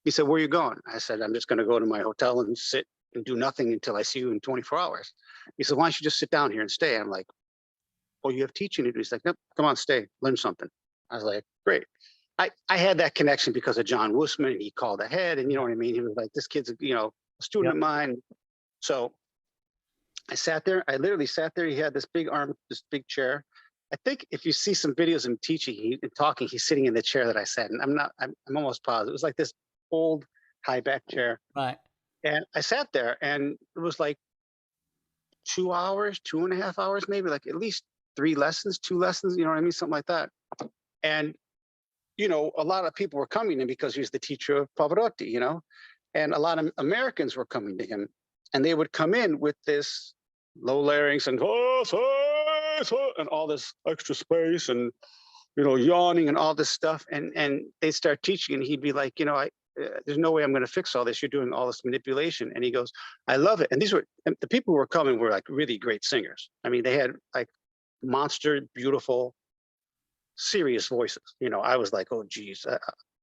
he said, where are you going? I said, I'm just going to go to my hotel and sit and do nothing until I see you in 24 hours. He said, why don't you just sit down here and stay? I'm like, oh, you have teaching to do. He's like, nope, come on, stay, learn something. I was like, great. I had that connection because of John Wustman, and he called ahead, and you know what I mean? He was like, this kid's, a student of mine. So I sat there. I literally sat there. He had this big big chair. I think if you see some videos of him teaching and talking, he's sitting in the chair that I sat in. I'm almost positive. It was like this old high back chair. Right. And I sat there, and it was like 2 hours, 2.5 hours, maybe, like at least 2 lessons, you know what I mean? Something like that. And, a lot of people were coming in because he's the teacher of Pavarotti, and a lot of Americans were coming to him, and they would come in with this low larynx and all this extra space and, yawning and all this stuff. And they'd start teaching, and he'd be like, there's no way I'm going to fix all this. You're doing all this manipulation. And he goes, I love it. And the people who were coming were like really great singers. I mean, they had like monster, beautiful, serious voices. I was like, oh, geez,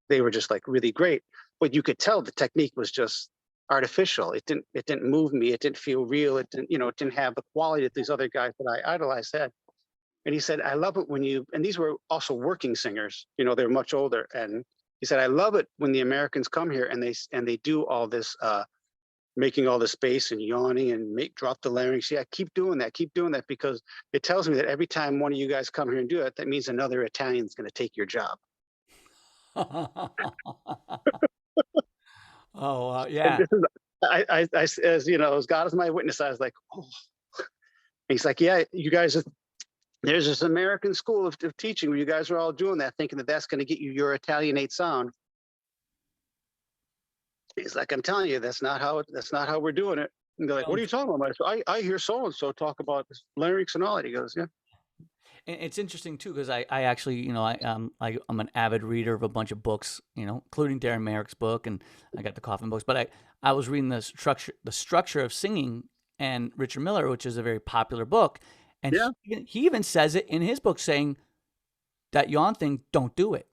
they were just like really great. But you could tell the technique was just artificial. It didn't move me. It didn't feel real. It didn't have the quality that these other guys that I idolized had. And he said, I love it when and these were also working singers, they're much older. And he said, I love it when the Americans come here and they do all this making all the space and yawning and drop the larynx. Yeah, keep doing that, because it tells me that every time one of you guys come here and do it, that means another Italian's going to take your job. Oh, And yeah. this is, as you know, as God is my witness, I was like, oh. He's like, yeah, you guys, there's this American school of teaching where you guys are all doing that, thinking that that's going to get you your Italianate sound. He's like, I'm telling you, that's not how we're doing it. And they're like, what are you talking about? I hear so and so talk about larynx and all that. He goes, yeah. And it's interesting too, because I actually, I'm an avid reader of a bunch of books, including Darren Merrick's book, and I got the Coffin books. But I was reading the structure of singing, and Richard Miller, which is a very popular book, and Yeah. he even says it in his book, saying that yawn thing, don't do it.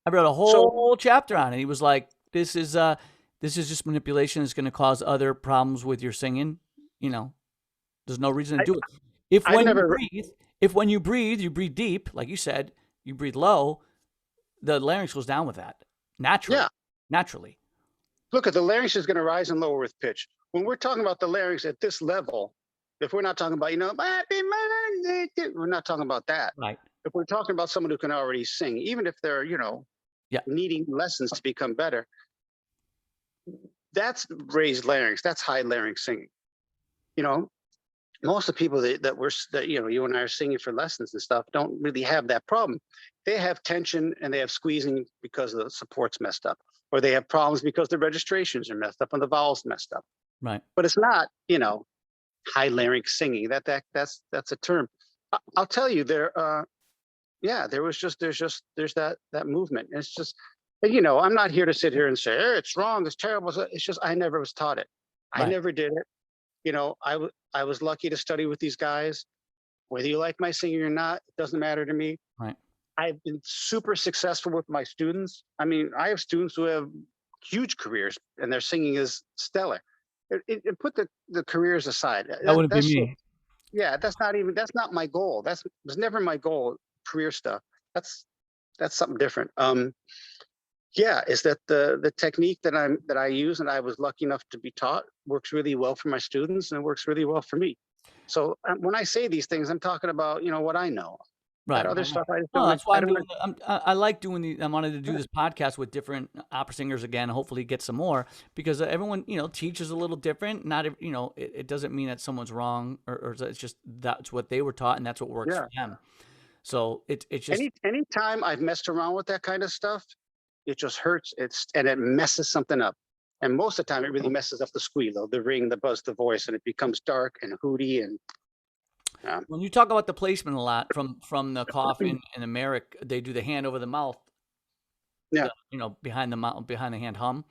I read a whole chapter on it. He was like, this is just manipulation. It's going to cause other problems with your singing. There's no reason to do it. If when you breathe, you breathe deep, like you said, you breathe low, the larynx goes down with that naturally. Yeah. Naturally. Look, the larynx is going to rise and lower with pitch. When we're talking about the larynx at this level, if we're not talking about, we're not talking about that. Right. If we're talking about someone who can already sing, even if they're, needing lessons to become better, that's raised larynx. That's high larynx singing. Most of the people that you and I are singing for lessons and stuff don't really have that problem. They have tension and they have squeezing because the support's messed up, or they have problems because the registrations are messed up and the vowels messed up. Right. But it's not, high larynx singing. That's a term. I'll tell you there's that movement. And it's just, I'm not here to sit here and say, hey, it's wrong, it's terrible. It's just, I never was taught it. Right. I never did it. I was lucky to study with these guys. Whether you like my singing or not, it doesn't matter to me. Right. I've been super successful with my students. I mean, I have students who have huge careers and their singing is stellar. Put the careers aside. That wouldn't be me. Yeah, that's not my goal. That was never my goal. Career stuff. That's something different. Is that the technique that I use and I was lucky enough to be taught works really well for my students and it works really well for me. So when I say these things, I'm talking about what I know. Right. That other stuff I just No, don't. that's why I like doing the. I wanted to do this podcast with different opera singers again. Hopefully, get some more because everyone teaches a little different. Not it doesn't mean that someone's wrong or it's just that's what they were taught and that's what works for them. So it's just anytime I've messed around with that kind of stuff, it just hurts. And it messes something up. And most of the time, it really messes up the squillo, the ring, the buzz, the voice, and it becomes dark and hooty and. When you talk about the placement a lot from the Coffin and the Merrick, they do the hand over the mouth. Yeah. Behind the mouth, behind the hand hum,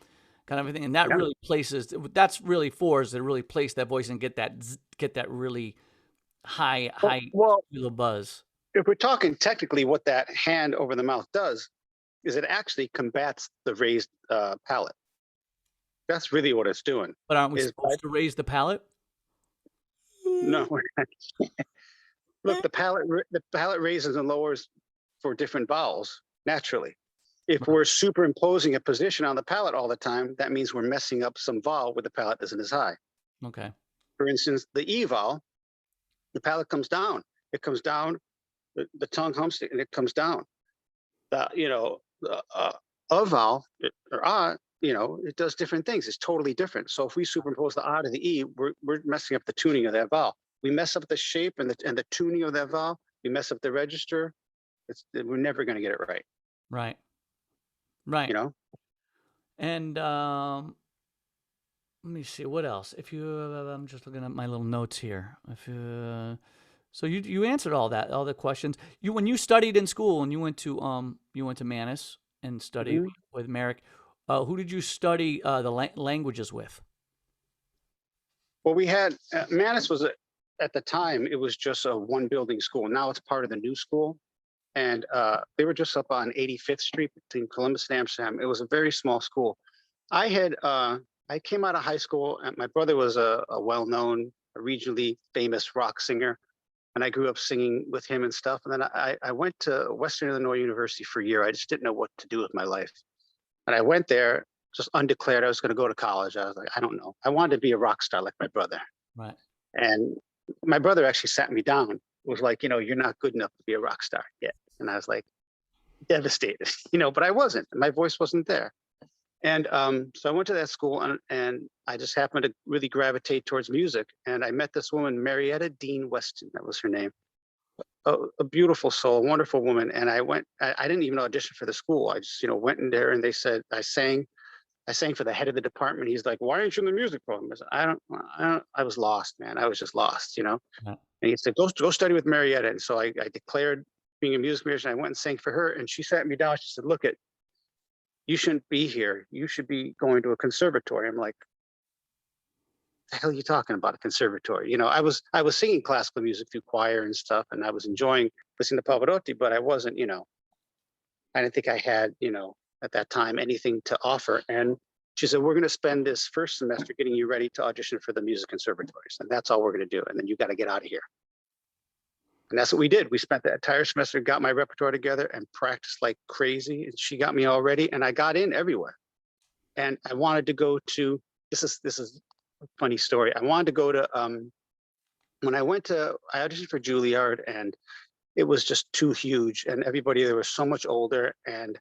kind of everything, and that really places. That's really is to really place that voice and get that really high little buzz. If we're talking technically, what that hand over the mouth does is it actually combats the raised palate. That's really what it's doing. But aren't we supposed to raise the palate? No. Look, the palate raises and lowers for different vowels naturally. If we're superimposing a position on the palate all the time, that means we're messing up some vowel where the palate isn't as high. Okay. For instance, the E vowel, the palate comes down. It comes down, the tongue humps and it comes down. A vowel or it does different things. It's totally different. So if we superimpose the to the E, we're messing up the tuning of that vowel. We mess up the shape and the tuning of that vowel. We mess up the register. We're never going to get it right. Right. Right. And let me see what else. I'm just looking at my little notes here. So you answered all the questions. When you studied in school and you went to Manus and studied with Merrick, who did you study the languages with? Well, we had Manus was at the time it was just a one building school. Now it's part of the new school, and they were just up on 85th Street between Columbus and Amsterdam. It was a very small school. I came out of high school, and my brother was a well-known, regionally famous rock singer, and I grew up singing with him and stuff. And then I went to Western Illinois University for a year. I just didn't know what to do with my life. And I went there just undeclared. I was going to go to college. I was like, I don't know. I wanted to be a rock star like my brother. Right. And my brother actually sat me down. It was like, you're not good enough to be a rock star yet. And I was like, devastated, but I wasn't. My voice wasn't there. And so I went to that school, and I just happened to really gravitate towards music. And I met this woman, Marietta Dean Weston. That was her name. A beautiful soul, a wonderful woman. And I didn't even audition for the school. I just, went in there, and they said, I sang for the head of the department. He's like, why aren't you in the music program? I said, I was lost, man. I was just lost, Yeah. And he said, go study with Marietta. And so I declared being a music major, and I went and sang for her. And she sat me down. She said, look, you shouldn't be here. You should be going to a conservatory. I'm like, the hell are you talking about, a conservatory? I was singing classical music through choir and stuff, and I was enjoying listening to Pavarotti, but I wasn't, I didn't think I had, at that time, anything to offer. And she said, we're going to spend this first semester getting you ready to audition for the music conservatories. And that's all we're going to do. And then you got to get out of here. And that's what we did. We spent the entire semester, got my repertoire together, and practiced like crazy. And she got me all ready, and I got in everywhere. And I wanted to go to, this is a funny story. I wanted to go to, when I auditioned for Juilliard, and it was just too huge. And everybody there was so much older. And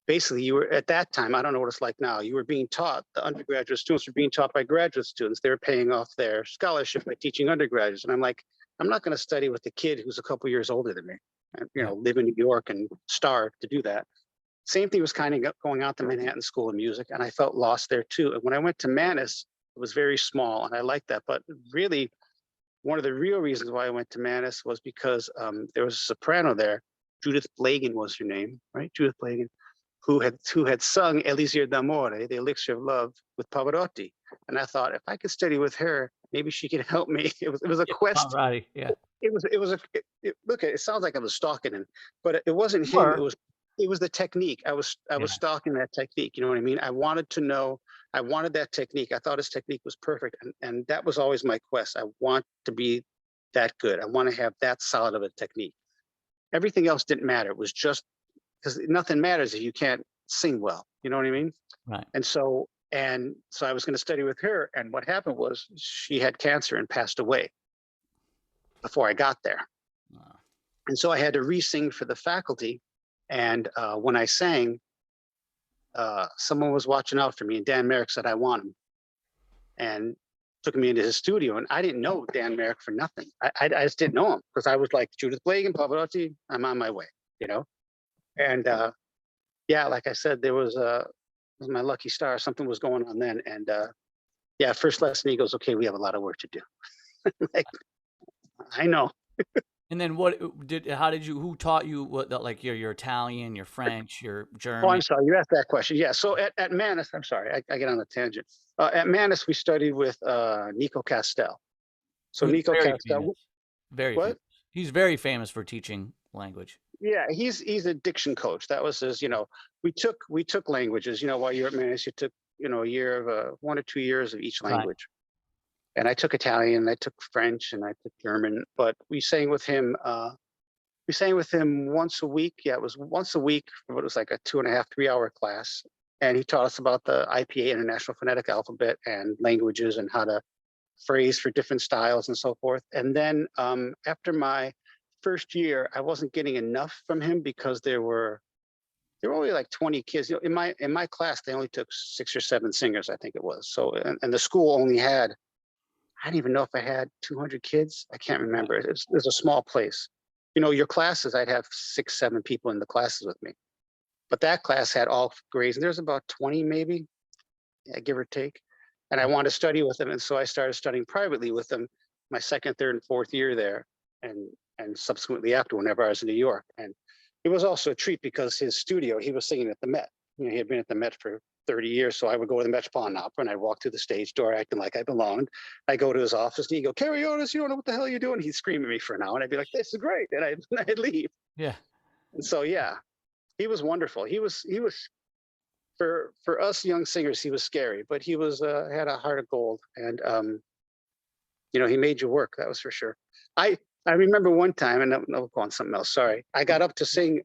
basically, you were, at that time, I don't know what it's like now, you were being taught, the undergraduate students were being taught by graduate students. They were paying off their scholarship by teaching undergraduates. And I'm like, I'm not going to study with a kid who's a couple years older than me, and, live in New York and starve to do that. Same thing was kind of going out to Manhattan School of Music, and I felt lost there too. And when I went to Mannes, it was very small, and I liked that. But really, one of the real reasons why I went to Mannes was because there was a soprano there. Judith Blagan was her name, right? Judith Blagan, who had sung Elisir d'Amore, the Elixir of Love, with Pavarotti. And I thought, if I could study with her, maybe she could help me. It was a quest. Pavarotti, yeah. Look, it sounds like I was stalking him, but it wasn't him. Sure. It was the technique. I was stalking that technique. You know what I mean? I wanted to know. I wanted that technique. I thought his technique was perfect, and that was always my quest. I want to be that good. I want to have that solid of a technique. Everything else didn't matter. It was just, because nothing matters if you can't sing well. You know what I mean? Right. And so I was going to study with her. And what happened was she had cancer and passed away before I got there. Wow. And so I had to re-sing for the faculty. And when I sang, someone was watching out for me, and Dan Merrick said, I want him, and took me into his studio. And I didn't know Dan Merrick for nothing. I just didn't know him, because I was like, Judith Blagan, Pavarotti, I'm on my way, And yeah, like I said, it was my lucky star. Something was going on then. And yeah, first lesson, he goes, okay, we have a lot of work to do. Like, I know. And then who taught you like your Italian, your French, your German? Oh, I'm sorry. You asked that question. Yeah. So at Mannes, I'm sorry, I get on a tangent. At Mannes, we studied with Nico Castel. So Who's Nico very Castel. famous. Very What? famous. He's very famous for teaching language. Yeah, he's a diction coach. That was his, we took languages, while you're at Mannes, you took, a year of 1 or 2 years of each language. And I took Italian, I took French, and I took German, but we sang with him once a week. Yeah, it was once a week. It was like a 2.5, 3-hour class. And he taught us about the IPA, International Phonetic Alphabet, and languages, and how to phrase for different styles and so forth. And then after my first year, I wasn't getting enough from him, because there were only like 20 kids. In my class, they only took 6 or 7 singers, I think it was. So, and the school only had, I don't even know if I had 200 kids. I can't remember. It was a small place. Your classes, I'd have 6, 7 people in the classes with me. But that class had all grades, and there's about 20 maybe, give or take. And I wanted to study with them. And so I started studying privately with them my 2nd, 3rd, and 4th year there. And subsequently after, whenever I was in New York. And it was also a treat, because his studio, he was singing at the Met. He had been at the Met for 30 years. So I would go to the Metropolitan Opera, and I'd walk through the stage door acting like I belonged. I go to his office, and he'd go, Kariotis, you don't know what the hell you're doing. He'd scream at me for an hour, and I'd be like, this is great. And I'd leave. Yeah. And so, yeah, he was wonderful. He was for us young singers, he was scary, but he was had a heart of gold. And he made you work. That was for sure. I remember one time, and I'll go on something else. Sorry. I got up to sing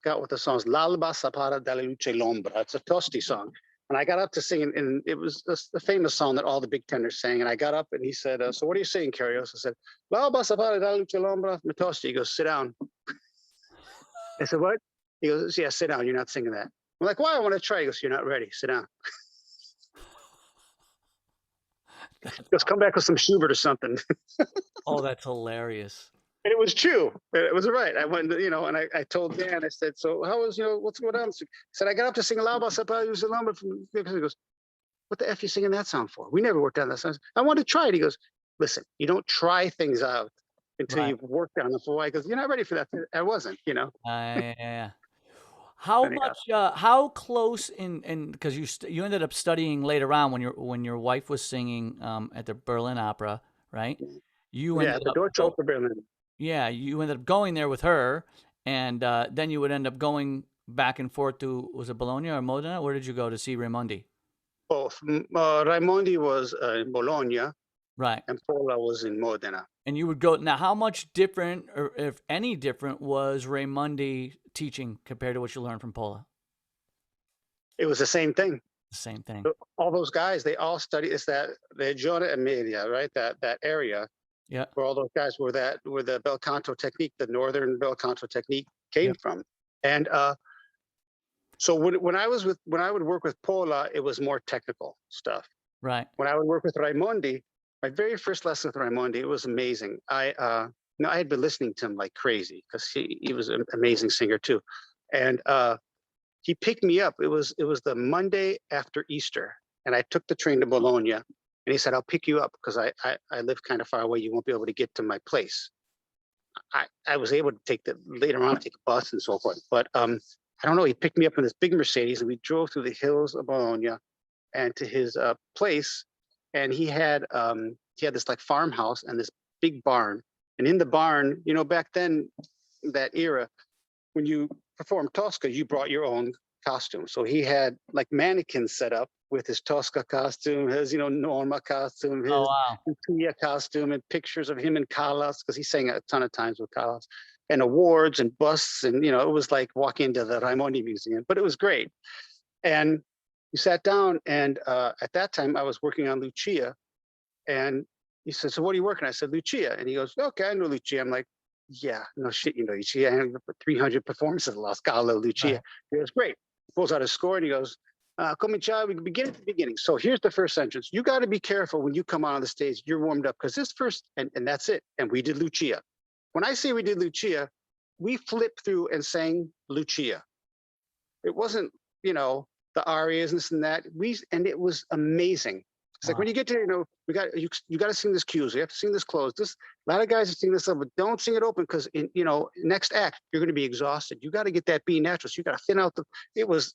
forgot what the song is. L'alba sapara dalle luce l'ombra. It's a Tosti song. And I got up to sing, and it was a famous song that all the big tenors sang. And I got up, and he said, "So what are you saying, Kariotis?" I said, "L'alba sapara dalle luce l'ombra, Tosti." He goes, "Sit down." I said, "What?" He goes, "Yeah, sit down. You're not singing that." I'm like, "Why? I want to try." He goes, "You're not ready. Sit down." He goes, "Come back with some Schubert or something." Oh, that's hilarious. And it was true. It was right. I went, and I told Dan, I said, "So how was, what's going on?" He said, "I got up to sing L'alba sapara dalle luce l'ombra." He goes, "What the F you singing that song for? We never worked on that song." I wanted to try it. He goes, "Listen, you don't try things out until Right. you've worked on them for a while." He goes, "You're not ready for that." I wasn't, Yeah. How Anyhow. much? How close because you ended up studying later on when your wife was singing at the Berlin Opera, right? You Yeah, ended at the up Deutsche Oper Berlin. yeah, you ended up going there with her, and then you would end up going back and forth to was it Bologna or Modena? Where did you go to see Raimondi? Both. Raimondi was in Bologna Right. and Pola was in Modena. And you would go now. How much different, or if any different, was Raimondi teaching compared to what you learned from Pola? It was the same thing. The same thing. All those guys, they all study. It's that the Regione Emilia, right? That area Yeah. where all those guys where the bel canto technique, the northern bel canto technique came Yep. from. And so when I would work with Pola, it was more technical stuff. Right. When I would work with Raimondi, my very first lesson with Raimondi, it was amazing. I had been listening to him like crazy because he was an amazing singer too. And he picked me up. It was the Monday after Easter, and I took the train to Bologna. And he said, "I'll pick you up because I live kind of far away. You won't be able to get to my place." I was able to take later on take a bus and so forth, but I don't know. He picked me up in this big Mercedes, and we drove through the hills of Bologna and to his place. And he had this like farmhouse and this big barn. And in the barn, back then, that era, when you performed Tosca, you brought your own costume. So he had like mannequins set up with his Tosca costume, his Norma costume, Oh his wow. Pia costume, and pictures of him and Callas because he sang a ton of times with Callas, and awards and busts, and it was like walking into the Raimondi Museum. But it was great. And we sat down, and at that time I was working on Lucia, and he said, "So what are you working on?" I said, "Lucia." And he goes, "Okay, I know Lucia." I'm like, "Yeah, no shit, you know Lucia. I have 300 performances of La Scala, Lucia." Right. He goes, "Great." He pulls out his score and he goes, "Cominciare, we can begin at the beginning." So here's the first sentence. You got to be careful when you come on the stage, you're warmed up because this first, and that's it. And we did Lucia. When I say we did Lucia, we flipped through and sang Lucia. It wasn't, the arias and this and that. And it was amazing. It's like when Wow. you get to, you got to sing this cues. You have to sing this close. A lot of guys are singing this up, but don't sing it open because in next act you're going to be exhausted. You got to get that B natural. So you got to thin out the. It was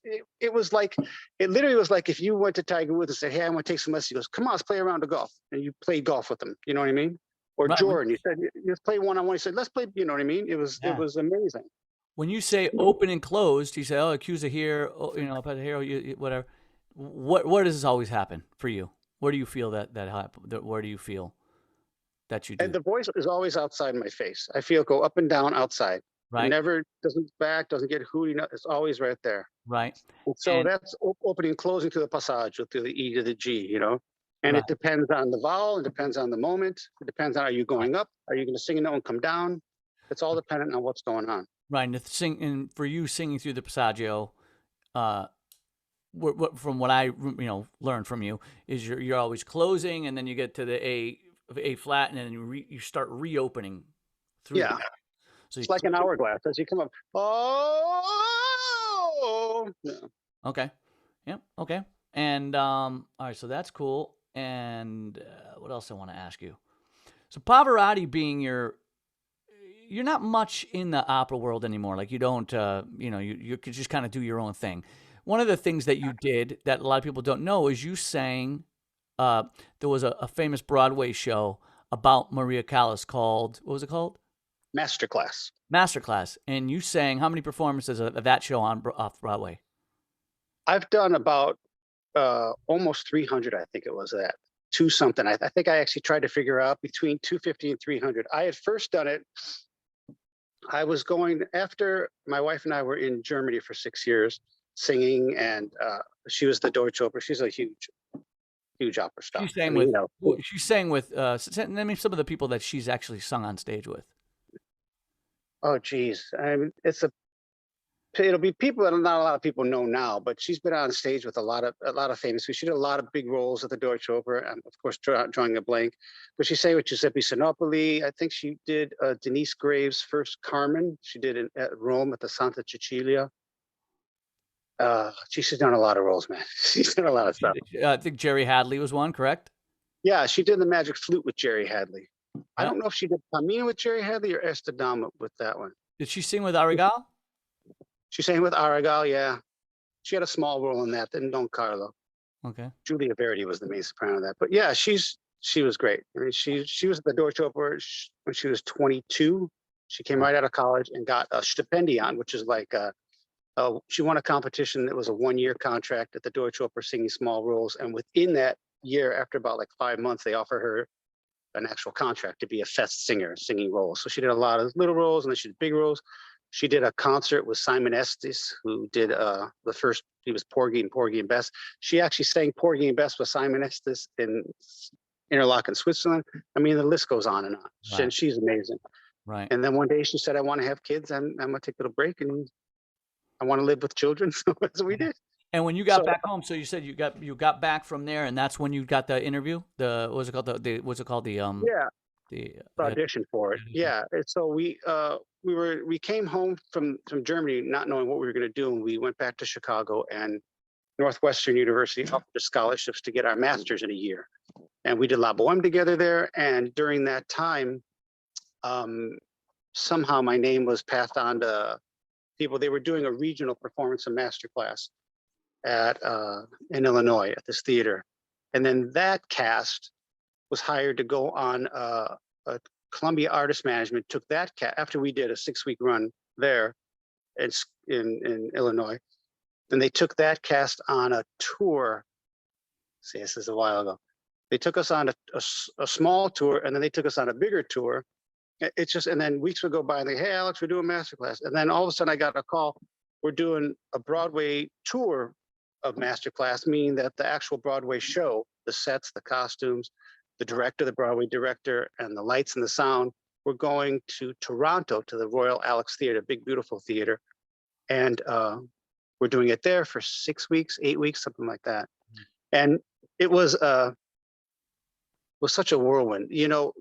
like it literally was like if you went to Tiger Woods and said, "Hey, I want to take some lessons." He goes, "Come on, let's play a round of golf," and you played golf with him. You know what I mean? Or Right. Jordan, you said, "Let's play one-on-one." He said, "Let's play." You know what I mean? It was Yeah. amazing. When you say open and closed, you say, "Oh, accuser here, oh, up at here, whatever." Where does this always happen for you? Where do you feel that happen? Where do you feel that you And do? the voice is always outside my face. I feel it go up and down outside. It Right. never doesn't back, doesn't get hooty. It's always right there. Right. And so And that's opening and closing to the passaggio, to the E to the G, And right. it depends on the vowel. It depends on the moment. It depends on, are you Right. going up? Are you going to sing a note and come down? It's all dependent on what's going on. Right. And for you singing through the passaggio, uh, from what I learned from you is you're always closing, and then you get to the A flat, and then you start reopening through. Yeah. So It's like an hourglass as you come up. Oh, yeah. okay, yeah, okay, and all right, so that's cool. And what else I want to ask you? So Pavarotti being you're not much in the opera world anymore. Like you don't, you could just kind of do your own thing. One of the things that you did that a lot of people don't know is you sang. There was a famous Broadway show about Maria Callas called, what was it called? Masterclass. Masterclass. And you sang how many performances of that show off Broadway? I've done about almost 300, I think it was that. Two something. I think I actually tried to figure out between 250 and 300. I had first done it I was going after my wife and I were in Germany for 6 years singing, and she was the Deutsche Oper. She's a huge opera star. She I sang mean, with you know, she sang with name me some of the people that she's actually sung on stage with. oh geez, I mean, it'll be people that not a lot of people know now, but she's been on stage with a lot of famous people. She did a lot of big roles at the Deutsche Oper, and of course, drawing a blank. But she sang with Giuseppe Sinopoli. I think she did Denise Graves' first Carmen. She did it at Rome at the Santa Cecilia. She's done a lot of roles, man. She's done a lot of stuff. I think Jerry Hadley was one, correct? Yeah, she did the Magic Flute with Jerry Hadley. I Yeah. don't know if she did Pamina with Jerry Hadley or Estadama with that one. Did she sing with Arrigal? She sang with Aragal, yeah. She had a small role in that, then Don Carlo. Okay. Julia Verdi was the main soprano of that. But yeah, she was great. I mean, she was at the Deutsche Oper when she was 22. She came right out of college and got a stipendium, which is like she won a competition that was a 1-year contract at the Deutsche Oper singing small roles. And within that year, after about like 5 months, they offer her an actual contract to be a fest singer, singing roles. So she did a lot of little roles, and then she did big roles. She did a concert with Simon Estes, who did the first, he was Porgy and Bess. She actually sang Porgy and Bess with Simon Estes in Interlaken, Switzerland. I mean, the list goes on and on. Right. She's amazing. Right. And then one day she said, I want to have kids, and I'm going to take a little break, and I want to live with children. So that's what we did. And when you got back home, so you said you got back from there, and that's when you got the interview. What was it called? What's it called? Yeah, the audition for it. Yeah. And so we came home from Germany not knowing what we were going to do, and we went back to Chicago, and Northwestern University offered us scholarships to get our masters in a year. And we did La Boheme together there. And during that time, somehow my name was passed on to people. They were doing a regional performance and masterclass in Illinois at this theater. And then that cast was hired to go on a Columbia Artist Management took that after we did a 6-week run there in Illinois. Then they took that cast on a tour. See, this is a while ago. They took us on a small tour, and then they took us on a bigger tour. It's just, and then weeks would go by, and they, hey, Alex, we're doing masterclass. And then all of a sudden I got a call. We're doing a Broadway tour of masterclass, meaning that the actual Broadway show, the sets, the costumes, the director, the Broadway director, and the lights and the sound, we're going to Toronto to the Royal Alex Theatre, big, beautiful theater. And we're doing it there for 6 weeks, 8 weeks, something like that. And it was such a whirlwind. You know,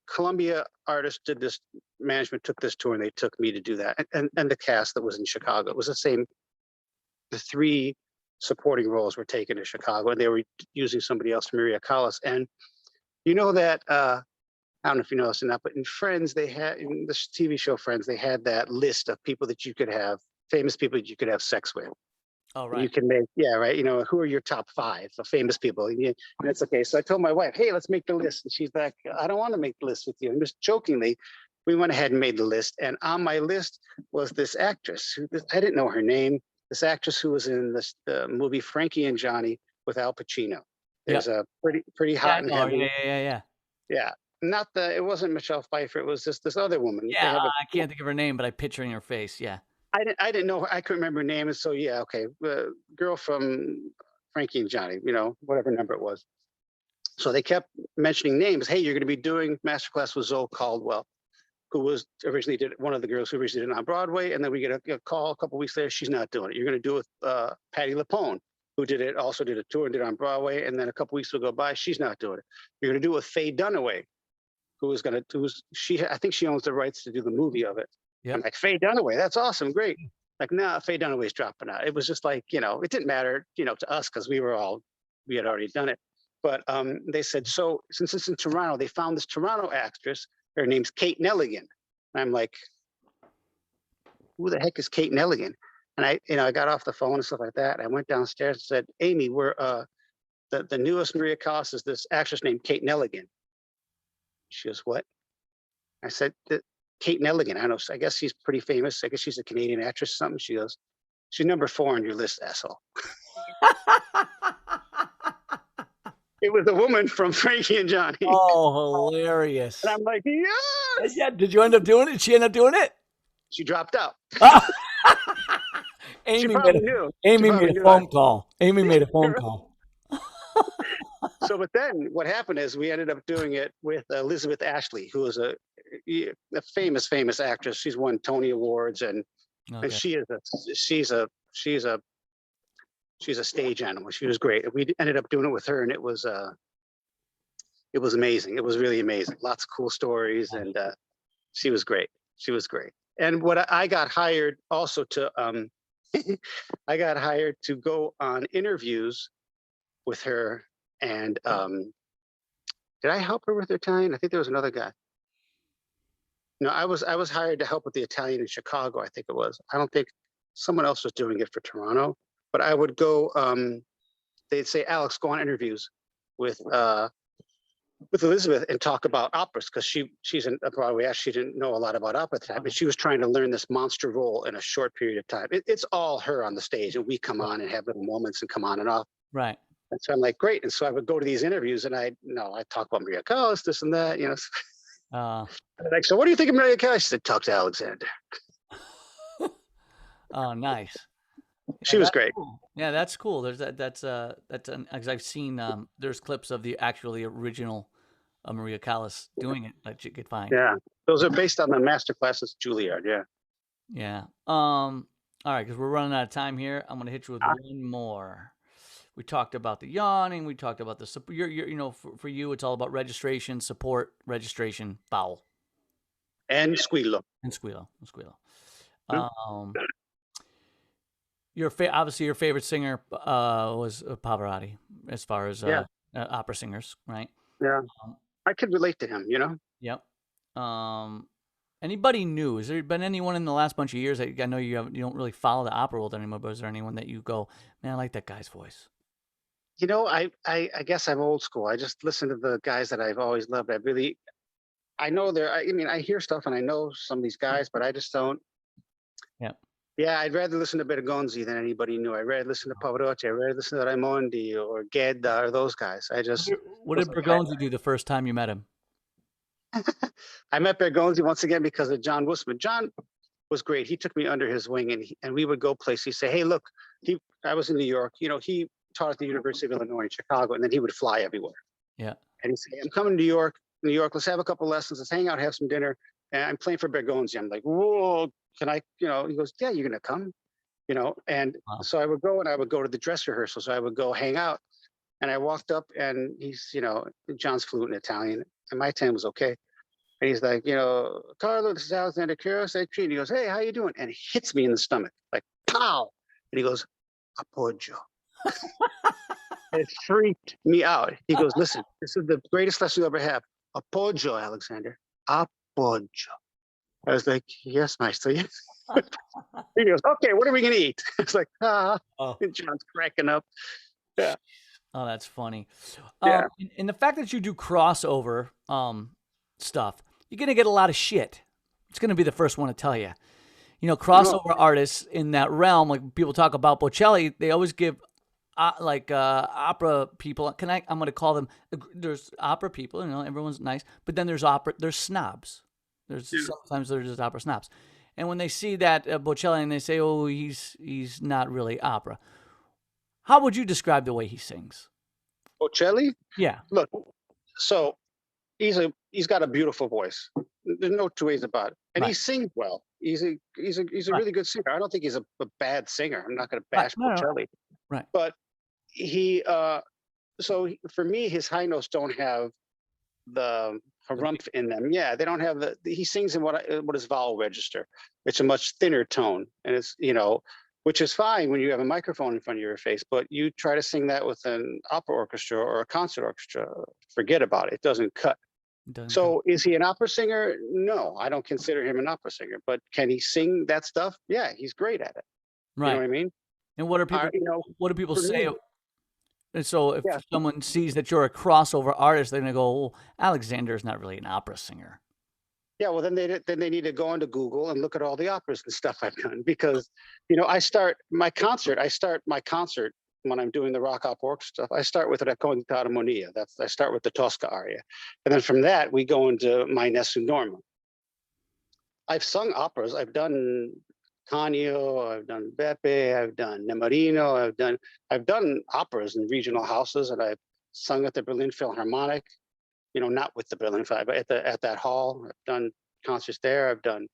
Columbia artists did this, management took this tour, and they took me to do that. And the cast that was in Chicago, it was the same. The 3 supporting roles were taken to Chicago, and they were using somebody else, Maria Callas. And you know that, I don't know if you know this or not, but in Friends, they had, in this TV show Friends, they had that list of people that you could have, famous people that you could have sex with. Oh, right. You can make, yeah, right. You know, who are your top 5 of famous people? And that's okay. So I told my wife, hey, let's make the list. And she's like, I don't want to make the list with you. And just jokingly, we went ahead and made the list. And on my list was this actress I didn't know her name. This actress who was in the movie Frankie and Johnny with Al Pacino. There's a pretty hot and heavy. Yeah. It wasn't Michelle Pfeiffer. It was just this other woman. Yeah, I can't think of her name, but I'm picturing her face. Yeah. I didn't know. I couldn't remember her name. And so, yeah, okay. Girl from Frankie and Johnny, you know, whatever number it was. So they kept mentioning names. Hey, you're going to be doing masterclass with Zoe Caldwell, who was originally one of the girls who originally did it on Broadway. And then we get a call a couple of weeks later. She's not doing it. You're going to do it with Patti LuPone, who also did a tour and did it on Broadway. And then a couple of weeks will go by. She's not doing it. You're going to do it with Faye Dunaway, I think she owns the rights to do the movie of it. Yep. I'm like, Faye Dunaway, that's awesome, great. Like, nah, Faye Dunaway's dropping out. It was just like, you know, it didn't matter, you know, to us because we had already done it. But they said, so since it's in Toronto, they found this Toronto actress. Her name's Kate Nelligan. And I'm like, who the heck is Kate Nelligan? And I got off the phone and stuff like that. I went downstairs and said, Amy, we're the newest Maria Callas is this actress named Kate Nelligan. She goes, what? I said, Kate Nelligan. I know. I guess she's pretty famous. I guess she's a Canadian actress or something. She goes, she's number 4 on your list, asshole. It was a woman from Frankie and Johnny. Oh, hilarious. And I'm like, yes. Yeah. Did you end up doing it? Did she end up doing it? She dropped out. Ah! She Amy probably knew. Amy made a phone call. Amy made a phone call. So, but then what happened is we ended up doing it with Elizabeth Ashley, who is a famous actress. She's won Tony Awards, and Okay. she's a stage animal. She was great. We ended up doing it with her, and it was amazing. It was really amazing. Lots of cool stories, and she was great. She was great. And what I got hired also to I got hired to go on interviews with her, and did I help her with her Italian? I think there was another guy. No, I was hired to help with the Italian in Chicago, I think it was. I don't think someone else was doing it for Toronto, but I would go, they'd say, Alex, go on interviews with Elizabeth and talk about operas, because she's a Broadway actress. She didn't know a lot about opera at the time, but she was trying to learn this monster role in a short period of time. It's all her on the stage, and we come on and have little moments and come on and off. Right. And so I'm like, great. And so I would go to these interviews, and I talk about Maria Callas, this and that, like, so what do you think of Maria Callas? She said, talk to Alexander. Oh, nice. She was great. Cool. Yeah, that's cool. There's because I've seen there's clips of the original Maria Callas doing it that you could find. Yeah, those are based on the master classes Juilliard. Yeah. Yeah. All right, because we're running out of time here. I'm gonna hit you with one more. We talked about the yawning. We talked about the support. For you, it's all about registration, support, registration, vowel, and squillo. And squillo. Obviously your favorite singer was Pavarotti, as far as opera singers, right? Yeah, I could relate to him. Yep. Anybody new? Has there been anyone in the last bunch of years? I know you don't really follow the opera world anymore, but is there anyone that you go, man, I like that guy's voice? I guess I'm old school. I just listen to the guys that I've always loved. I know I hear stuff and I know some of these guys, but I just don't. Yeah. Yeah, I'd rather listen to Bergonzi than anybody new. I'd rather listen to Pavarotti. I'd rather listen to Raimondi or Gedda or those guys. What did Bergonzi do the first time you met him? I met Bergonzi once again because of John Wustman. John was great. He took me under his wing, and we would go places. He'd say, hey, look, I was in New York. He taught at the University of Illinois in Chicago, and then he would fly everywhere. Yeah. And he'd say, I'm coming to New York, let's have a couple lessons, let's hang out, have some dinner. And I'm playing for Bergonzi. I'm like, whoa, can I, he goes, yeah, you're going to come, and wow. So I would go to the dress rehearsal. So I would go hang out, and I walked up, and he's, John's fluent in Italian, and my Italian was okay. And he's like, Carlo, this is Alexander Kuros. And he goes, hey, how you doing? And he hits me in the stomach, like, pow. And he goes, Appoggio. It freaked me out. He goes, listen, this is the greatest lesson you'll ever have. Appoggio, Alexander. Appoggio. I was like, yes, maestro, yes. He goes, okay, what are we going to eat? It's like, And John's cracking up. Yeah. Oh, that's funny. Yeah. And the fact that you do crossover stuff, you're going to get a lot of shit. It's going to be the first one to tell you. Crossover artists in that realm, like people talk about Bocelli, they always give opera people. I'm going to call them. There's opera people, everyone's nice, but then there's snobs. Sometimes there's just opera snobs, and when they see that Bocelli and they say, "Oh, he's not really opera," how would you describe the way he sings? Bocelli? Yeah. Look, so he's got a beautiful voice. There's no two ways about it, and he sings well. He's a really good singer. I don't think he's a bad singer. I'm not going to bash Bocelli. Right. But for me, his high notes don't have the harumph in them. Yeah, they don't have he sings in what is vowel register. It's a much thinner tone, and it's, which is fine when you have a microphone in front of your face, but you try to sing that with an opera orchestra or a concert orchestra, forget about it. It doesn't cut. Is he an opera singer? No, I don't consider him an opera singer, but can he sing that stuff? Yeah, he's great at it. Right. You know what I mean? And what do people say? And so if someone sees that you're a crossover artist, they're going to go, well, Alexander's not really an opera singer. Yeah, well, then they need to go into Google and look at all the operas and stuff I've done, because, I start my concert when I'm doing the rock opera orchestra stuff, I start with Racconto d'Armonia. I start with the Tosca aria, and then from that we go into my Nessun Dorma. I've sung operas. I've done Canio, I've done Beppe, I've done Nemorino, I've done operas in regional houses, and I've sung at the Berlin Philharmonic. You know, not with the Berlin Philharmonic, but at that hall. I've done concerts there. I've done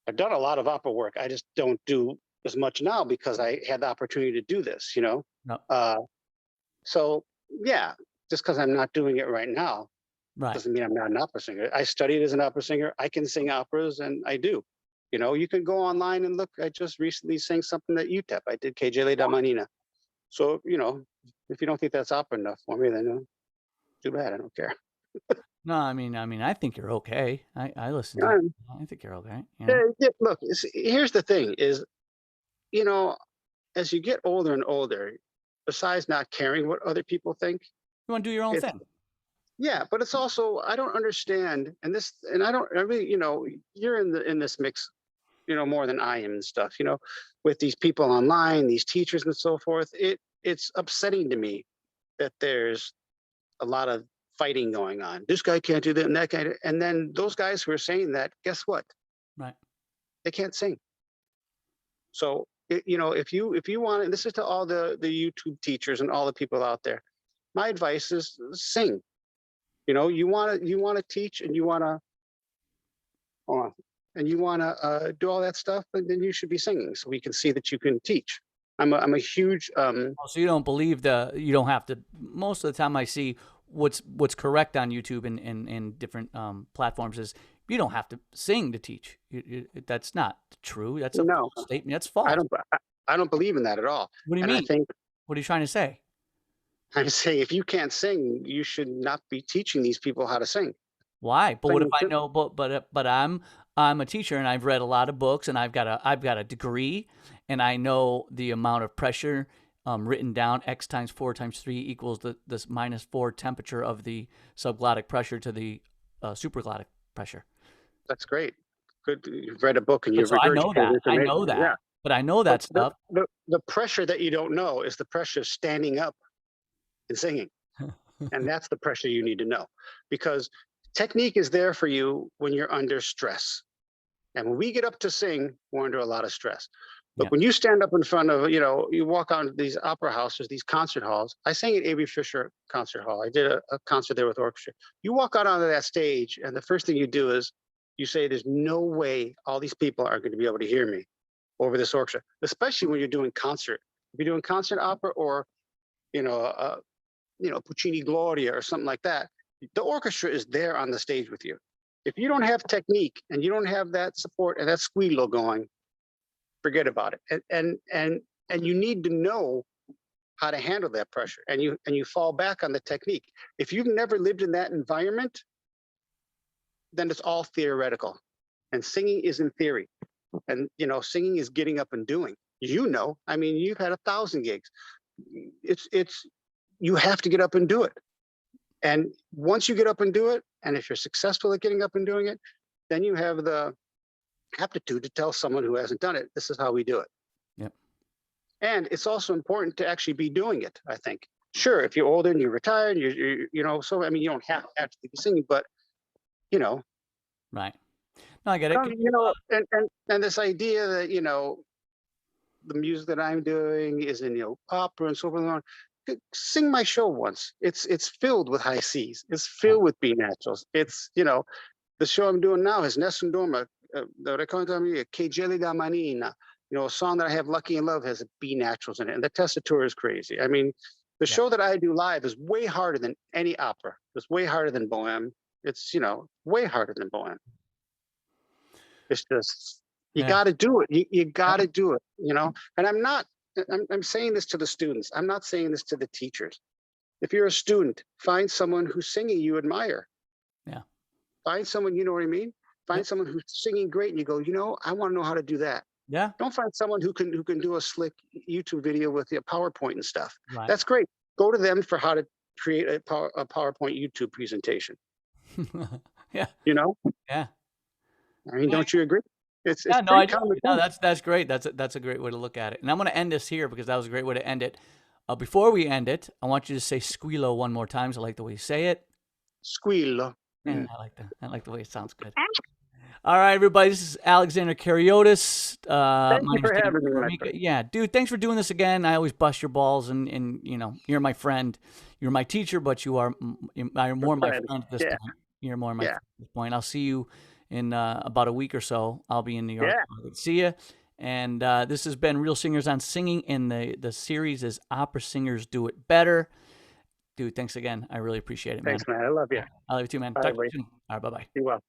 a lot of opera work. I just don't do as much now because I had the opportunity to do this. You know, No. So yeah, just because I'm not doing it right now Right. doesn't mean I'm not an opera singer. I studied as an opera singer. I can sing operas, and I do. You know, you can go online and look. I just recently sang something at UTEP. I did Che Geli da Manina. So, you know, if you don't think that's opera enough for me, then too bad. I don't care. No, I mean, I think you're okay. I listen to Yeah, you. I think you're okay. You know? look, here's the thing: is, you know, as you get older and older, besides not caring what other people think, You want to do your own it's thing. yeah, but it's also I don't understand, and I really, you know, you're in this mix, you know, more than I am and stuff, you know, with these people online, these teachers and so forth. It's upsetting to me that there's a lot of fighting going on. This guy can't do that and that guy, and then those guys who are saying that, guess what? Right. They can't sing. So you know, if you want, and this is to all the YouTube teachers and all the people out there, my advice is sing. You know, you want to teach, and you want to do all that stuff, and then you should be singing so we can see that you can teach. I'm a huge Oh, so you don't believe you don't have to. Most of the time, I see what's correct on YouTube and different platforms is you don't have to sing to teach. That's not true. That's a no, false statement. That's false. I don't believe in that at all. What do you And mean? I think What are you trying to say? I'm saying if you can't sing, you should not be teaching these people how to sing. Why? But what if Plain and I simple. know? But I'm a teacher and I've read a lot of books and I've got a degree and I know the amount of pressure written down X times 4 times 3 equals this -4 temperature of the subglottic pressure to the supraglottic pressure. That's great. Good. You've read a book and But you've so I know regurgitated that. I know information. that. Yeah. But I know But that stuff. the pressure that you don't know is the pressure of standing up and singing. And that's the pressure you need to know, because technique is there for you when you're under stress. And when we get up to sing, we're under a lot of stress. Look, Yeah. when you stand up in front of, you know, you walk on these opera houses, these concert halls. I sang at Avery Fisher Concert Hall. I did a concert there with orchestra. You walk out onto that stage, and the first thing you do is you say, "There's no way all these people are going to be able to hear me over this orchestra," especially when you're doing concert. If you're doing concert opera or, you know, Puccini Gloria or something like that, the orchestra is there on the stage with you. If you don't have technique and you don't have that support and that squillo going, forget about it. And you need to know how to handle that pressure. And you fall back on the technique. If you've never lived in that environment, then it's all theoretical. And singing is in theory. And you know, singing is getting up and doing. You know, I mean, you've had 1,000 gigs. It's you have to get up and do it. And once you get up and do it, and if you're successful at getting up and doing it, then you have the aptitude to tell someone who hasn't done it, this is how we do it. Yep. And it's also important to actually be doing it, I think. Sure, if you're older and you're retired, you know, so I mean, you don't have to actually be singing, but you know, Right. No, I get it. you know, and this idea that, you know, the music that I'm doing is in, you know, opera and so forth. Sing my show once. It's filled with high C's. It's filled with B naturals. It's, you know, the show I'm doing now is Nessun Dorma, the Racconto Che Geli da Manina. You know, a song that I have, Lucky in Love, has B naturals in it, and the tessitura is crazy. I mean, the show that I do live is way harder than any opera. It's way harder than Bohème. It's, you know, way harder than Bohème. It's just you got to do it. You got to do it. You know, and I'm saying this to the students. I'm not saying this to the teachers. If you're a student, find someone who's singing you admire. Yeah. Find someone, you know what I mean? Find someone who's singing great and you go, you know, I want to know how to do that. Yeah. Don't find someone who can do a slick YouTube video with a PowerPoint and stuff. Right. That's great. Go to them for how to create a PowerPoint YouTube presentation. Yeah. You know? Yeah. I mean, don't you agree? It's no, I pretty do. common No, sense. that's great. That's a great way to look at it. And I'm going to end this here because that was a great way to end it. Before we end it, I want you to say squillo one more time. So I like the way you say it. Squillo. And I like the way it sounds good. All right, everybody. This is Alexander Kariotis. Thank My you name's for David having me, my Farmiga. friend. Yeah, dude. Thanks for doing this again. I always bust your balls, and you know, you're my friend. You're my teacher, but you are more my Friend. friend at this Yeah, point. You're more my yeah, friend at this point. I'll see you in about a week or so. I'll be in New York. yeah. I'll see you. And this has been Real Singers on Singing, and the series is Opera Singers Do It Better. Dude, thanks again. I really appreciate it, man. Thanks, man. I love you. I love you too, man. Bye, Talk to you everybody. soon. All right, bye-bye. Be well.